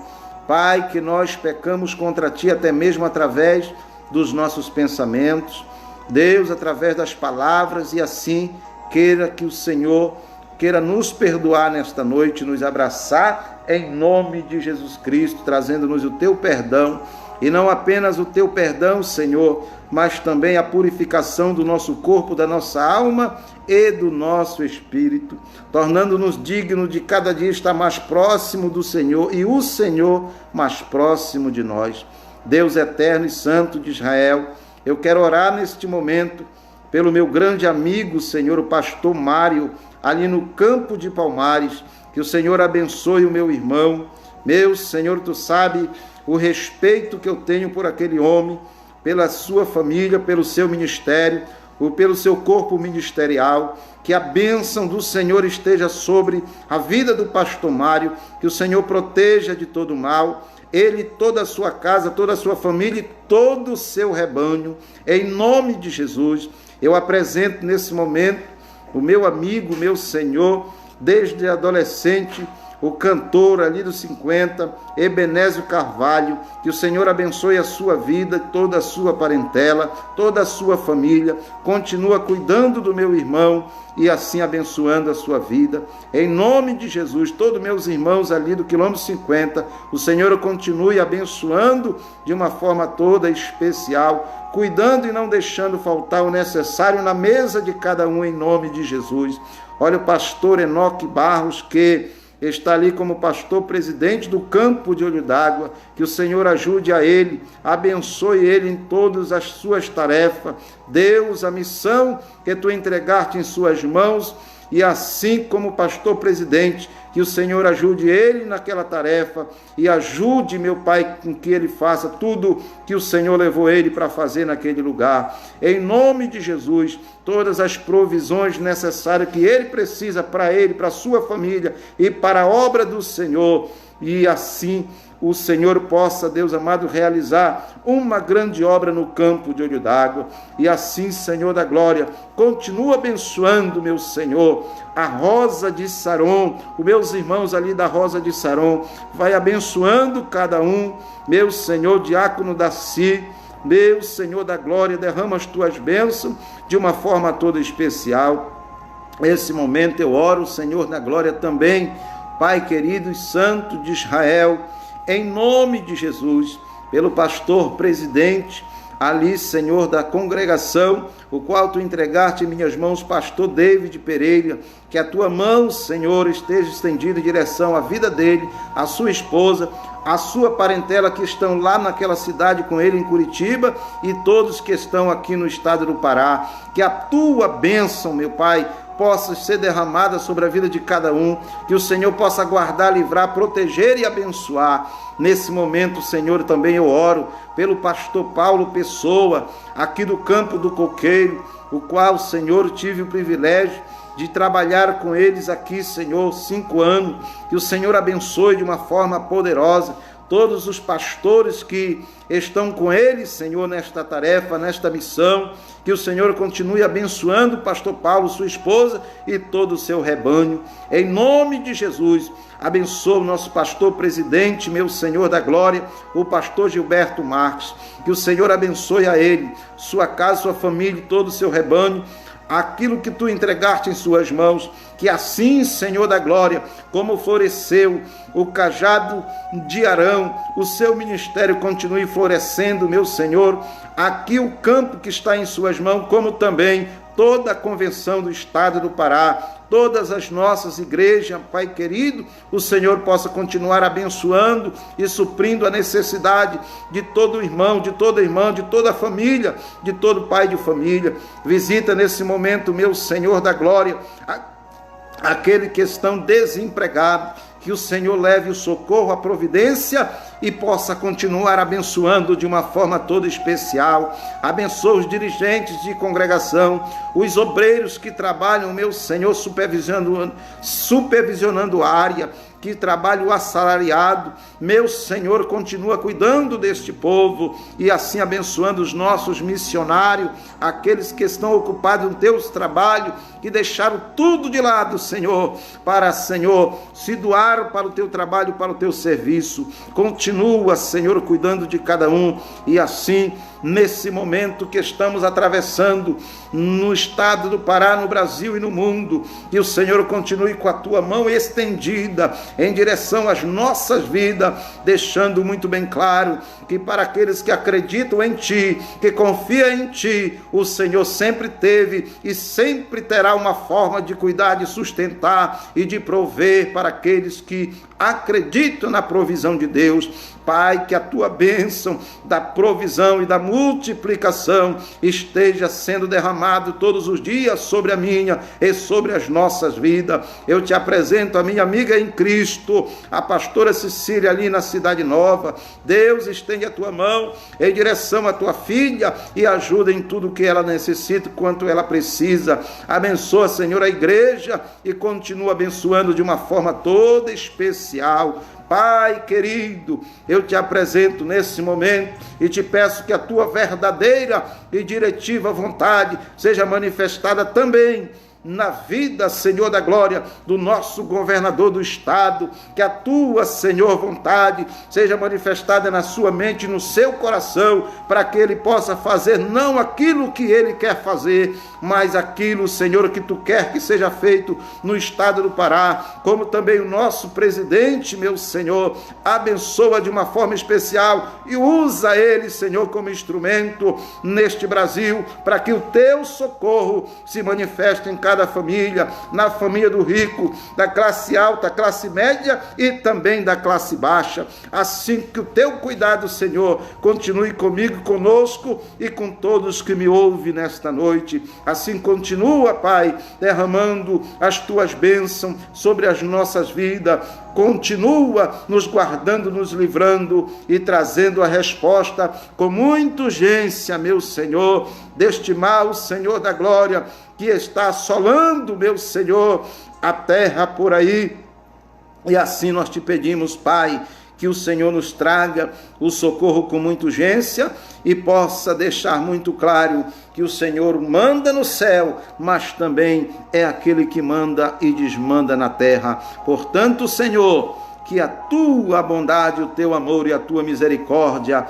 S1: Pai, que nós pecamos contra ti até mesmo através dos nossos pensamentos, Deus, através das palavras, e assim queira que o Senhor queira nos perdoar nesta noite, nos abraçar em nome de Jesus Cristo, trazendo-nos o teu perdão, e não apenas o teu perdão, Senhor, mas também a purificação do nosso corpo, da nossa alma e do nosso espírito, tornando-nos dignos de cada dia estar mais próximo do Senhor e o Senhor mais próximo de nós. Deus eterno e santo de Israel, eu quero orar neste momento pelo meu grande amigo, Senhor, o pastor Mário, ali no campo de Palmares. Que o Senhor abençoe o meu irmão, Meu Senhor, tu sabe o respeito que eu tenho por aquele homem, pela sua família, pelo seu ministério, ou pelo seu corpo ministerial. Que a bênção do Senhor esteja sobre a vida do pastor Mário, que o Senhor proteja de todo mal, ele, toda a sua casa, toda a sua família e todo o seu rebanho. Em nome de Jesus, eu apresento nesse momento o meu amigo, meu Senhor, desde adolescente, o cantor ali dos 50, Ebenésio Carvalho. Que o Senhor abençoe a sua vida, toda a sua parentela, toda a sua família. Continua cuidando do meu irmão e assim abençoando a sua vida. Em nome de Jesus, todos meus irmãos ali do quilômetro 50, o Senhor continue abençoando de uma forma toda especial, cuidando e não deixando faltar o necessário na mesa de cada um, em nome de Jesus. Olha o pastor Enoque Barros, que está ali como pastor presidente do campo de Olho d'Água. Que o Senhor ajude a ele, abençoe ele em todas as suas tarefas. Deus, a missão que tu entregaste em suas mãos, e assim como pastor presidente, que o Senhor ajude ele naquela tarefa e ajude, meu Pai, com que ele faça tudo que o Senhor levou ele para fazer naquele lugar. Em nome de Jesus, todas as provisões necessárias que ele precisa para ele, para a sua família e para a obra do Senhor, e assim o Senhor possa, Deus amado, realizar uma grande obra no campo de Olho d'Água. E assim, Senhor da glória, continua abençoando, meu Senhor, a Rosa de Saron, os meus irmãos ali da Rosa de Saron, vai abençoando cada um, meu Senhor, diácono Daci, meu Senhor da glória, derrama as tuas bênçãos de uma forma toda especial. Nesse momento eu oro, Senhor da glória, também, Pai querido e santo de Israel, em nome de Jesus, pelo pastor presidente ali, Senhor, da congregação, o qual tu entregaste em minhas mãos, pastor David Pereira. Que a tua mão, Senhor, esteja estendida em direção à vida dele, à sua esposa, à sua parentela que estão lá naquela cidade com ele em Curitiba, e todos que estão aqui no estado do Pará. Que a tua bênção, meu Pai, possa ser derramada sobre a vida de cada um, que o Senhor possa guardar, livrar, proteger e abençoar. Nesse momento, Senhor, também eu oro pelo pastor Paulo Pessoa, aqui do campo do Coqueiro, o qual, Senhor, tive o privilégio de trabalhar com eles aqui, Senhor, 5 anos. Que o Senhor abençoe de uma forma poderosa todos os pastores que estão com eles, Senhor, nesta tarefa, nesta missão. Que o Senhor continue abençoando o pastor Paulo, sua esposa e todo o seu rebanho. Em nome de Jesus, abençoa o nosso pastor presidente, meu Senhor da glória, o pastor Gilberto Marques. Que o Senhor abençoe a ele, sua casa, sua família e todo o seu rebanho, aquilo que tu entregaste em suas mãos. Que assim, Senhor da glória, como floresceu o cajado de Arão, o seu ministério continue florescendo, meu Senhor, aqui o campo que está em suas mãos, como também toda a convenção do estado do Pará, todas as nossas igrejas, Pai querido, o Senhor possa continuar abençoando e suprindo a necessidade de todo irmão, de toda irmã, de toda a família, de todo pai de família. Visita nesse momento, meu Senhor da glória, aquele que estão desempregados. Que o Senhor leve o socorro, a providência e possa continuar abençoando de uma forma toda especial. Abençoa os dirigentes de congregação, os obreiros que trabalham, meu Senhor, supervisionando a área, que trabalha o assalariado. Meu Senhor, continua cuidando deste povo e assim abençoando os nossos missionários, aqueles que estão ocupados no teu trabalho, que deixaram tudo de lado, Senhor, para, Senhor, se doar para o teu trabalho, para o teu serviço. Continua, Senhor, cuidando de cada um e assim, nesse momento que estamos atravessando no estado do Pará, no Brasil e no mundo, que o Senhor continue com a tua mão estendida em direção às nossas vidas, deixando muito bem claro que para aqueles que acreditam em Ti, que confiam em Ti, o Senhor sempre teve e sempre terá uma forma de cuidar, de sustentar e de prover para aqueles que acreditam na provisão de Deus. Pai, que a tua bênção da provisão e da multiplicação esteja sendo derramado todos os dias sobre a minha e sobre as nossas vidas. Eu te apresento a minha amiga em Cristo, a pastora Cecília, ali na Cidade Nova. Deus, estende a tua mão em direção à tua filha e ajuda em tudo que ela necessita, quanto ela precisa. Abençoa, Senhor, a igreja e continua abençoando de uma forma toda especial. Pai querido, eu te apresento nesse momento e te peço que a tua verdadeira e diretiva vontade seja manifestada também na vida, Senhor da glória, do nosso governador do estado, que a tua, Senhor, vontade seja manifestada na sua mente e no seu coração, para que ele possa fazer não aquilo que ele quer fazer, mas aquilo, Senhor, que tu quer que seja feito no estado do Pará, como também o nosso presidente, meu Senhor, abençoa de uma forma especial e usa ele, Senhor, como instrumento neste Brasil, para que o teu socorro se manifeste em cada família, na família do rico, da classe alta, classe média e também da classe baixa. Assim que o teu cuidado, Senhor, continue comigo, conosco e com todos que me ouvem nesta noite. Assim continua, Pai, derramando as tuas bênçãos sobre as nossas vidas. Continua nos guardando, nos livrando e trazendo a resposta com muita urgência, meu Senhor, deste mal, Senhor da glória, que está assolando, meu Senhor, a terra por aí. E assim nós te pedimos, Pai, que o Senhor nos traga o socorro com muita urgência e possa deixar muito claro que o Senhor manda no céu, mas também é aquele que manda e desmanda na terra. Portanto, Senhor, que a tua bondade, o teu amor e a tua misericórdia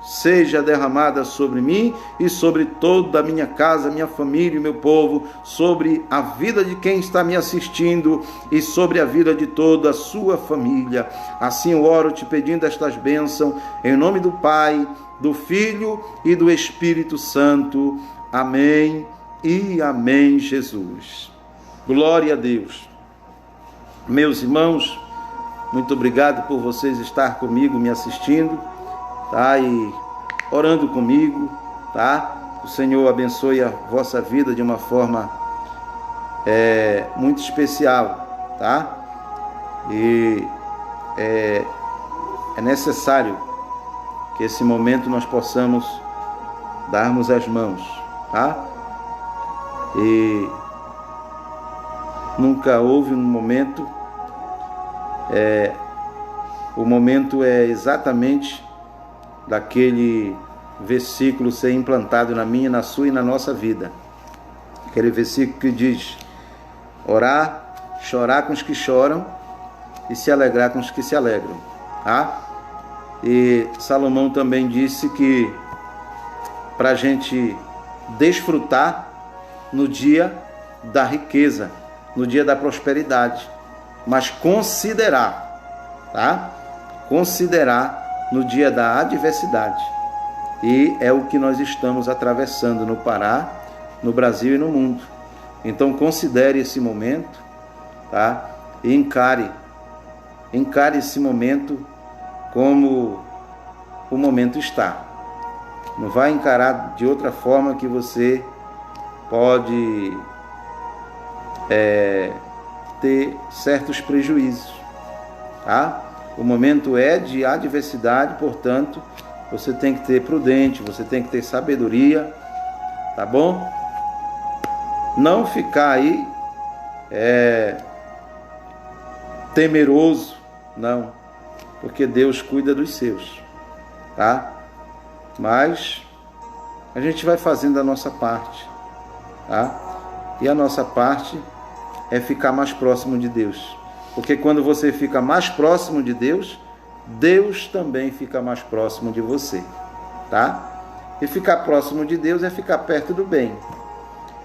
S1: seja derramada sobre mim e sobre toda a minha casa, minha família e meu povo, sobre a vida de quem está me assistindo e sobre a vida de toda a sua família. Assim eu oro te pedindo estas bênçãos, em nome do Pai, do Filho e do Espírito Santo. Amém e amém, Jesus. Glória a Deus. Meus irmãos, muito obrigado por vocês estar comigo, me assistindo, tá? E orando comigo, tá? O Senhor abençoe a vossa vida de uma forma muito especial, tá? E é necessário que esse momento nós possamos darmos as mãos, tá? E nunca houve um momento, o momento é exatamente daquele versículo ser implantado na minha, na sua e na nossa vida. Aquele versículo que diz: orar, chorar com os que choram e se alegrar com os que se alegram, tá? E Salomão também disse que para a gente desfrutar no dia da riqueza, no dia da prosperidade, mas considerar, tá? Considerar no dia da adversidade. E é o que nós estamos atravessando no Pará, no Brasil e no mundo. Então considere esse momento, tá? E encare esse momento como o momento está. Não vai encarar de outra forma, que você pode ter certos prejuízos, tá? O momento é de adversidade, portanto, você tem que ter prudente, você tem que ter sabedoria, tá bom? Não ficar aí temeroso, não, porque Deus cuida dos seus, tá? Mas a gente vai fazendo a nossa parte, tá? E a nossa parte é ficar mais próximo de Deus. Porque quando você fica mais próximo de Deus, Deus também fica mais próximo de você, tá? E ficar próximo de Deus é ficar perto do bem.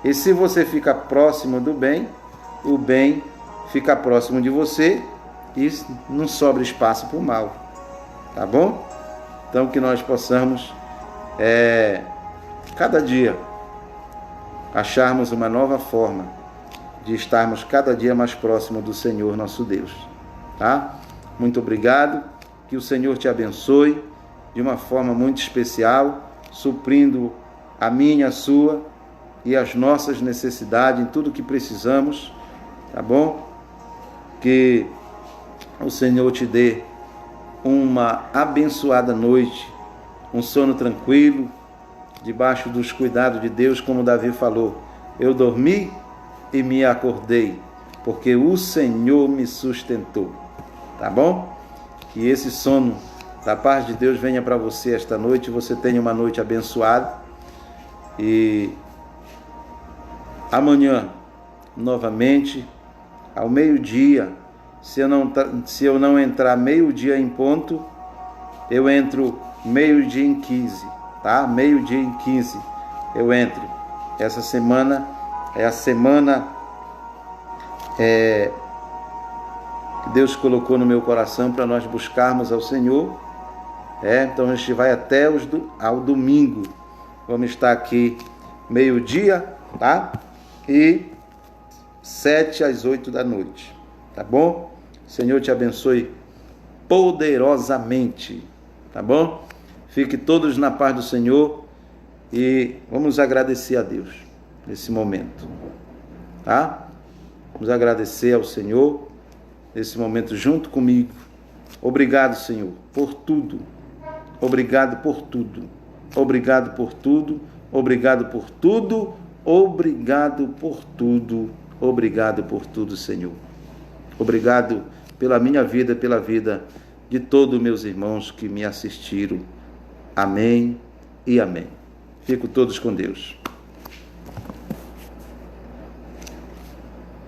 S1: E se você fica próximo do bem, o bem fica próximo de você e não sobra espaço para o mal, tá bom? Então que nós possamos, cada dia, acharmos uma nova forma de estarmos cada dia mais próximo do Senhor nosso Deus, tá? Muito obrigado que o Senhor te abençoe de uma forma muito especial, suprindo a minha, a sua e as nossas necessidades, em tudo que precisamos, tá bom? Que o Senhor te dê uma abençoada noite, um sono tranquilo, debaixo dos cuidados de Deus, como Davi falou. Eu dormi e me acordei, porque o Senhor me sustentou, tá bom? Que esse sono da paz de Deus venha para você esta noite, você tenha uma noite abençoada e amanhã, novamente, ao meio-dia, se eu não entrar meio-dia em ponto, eu entro meio-dia em 15, tá? Meio-dia em 15 eu entro. Essa semana é a semana que Deus colocou no meu coração para nós buscarmos ao Senhor. Então a gente vai até ao domingo. Vamos estar aqui meio-dia, tá? E 7 às 8 da noite, tá bom? O Senhor te abençoe poderosamente, tá bom? Fique todos na paz do Senhor e vamos agradecer a Deus nesse momento, tá? Vamos agradecer ao Senhor nesse momento junto comigo. Obrigado, Senhor, por tudo. Obrigado por tudo. Obrigado por tudo. Obrigado por tudo. Obrigado por tudo. Obrigado por tudo, Senhor. Obrigado pela minha vida, pela vida de todos meus irmãos que me assistiram. Amém e amém. Fico todos com Deus.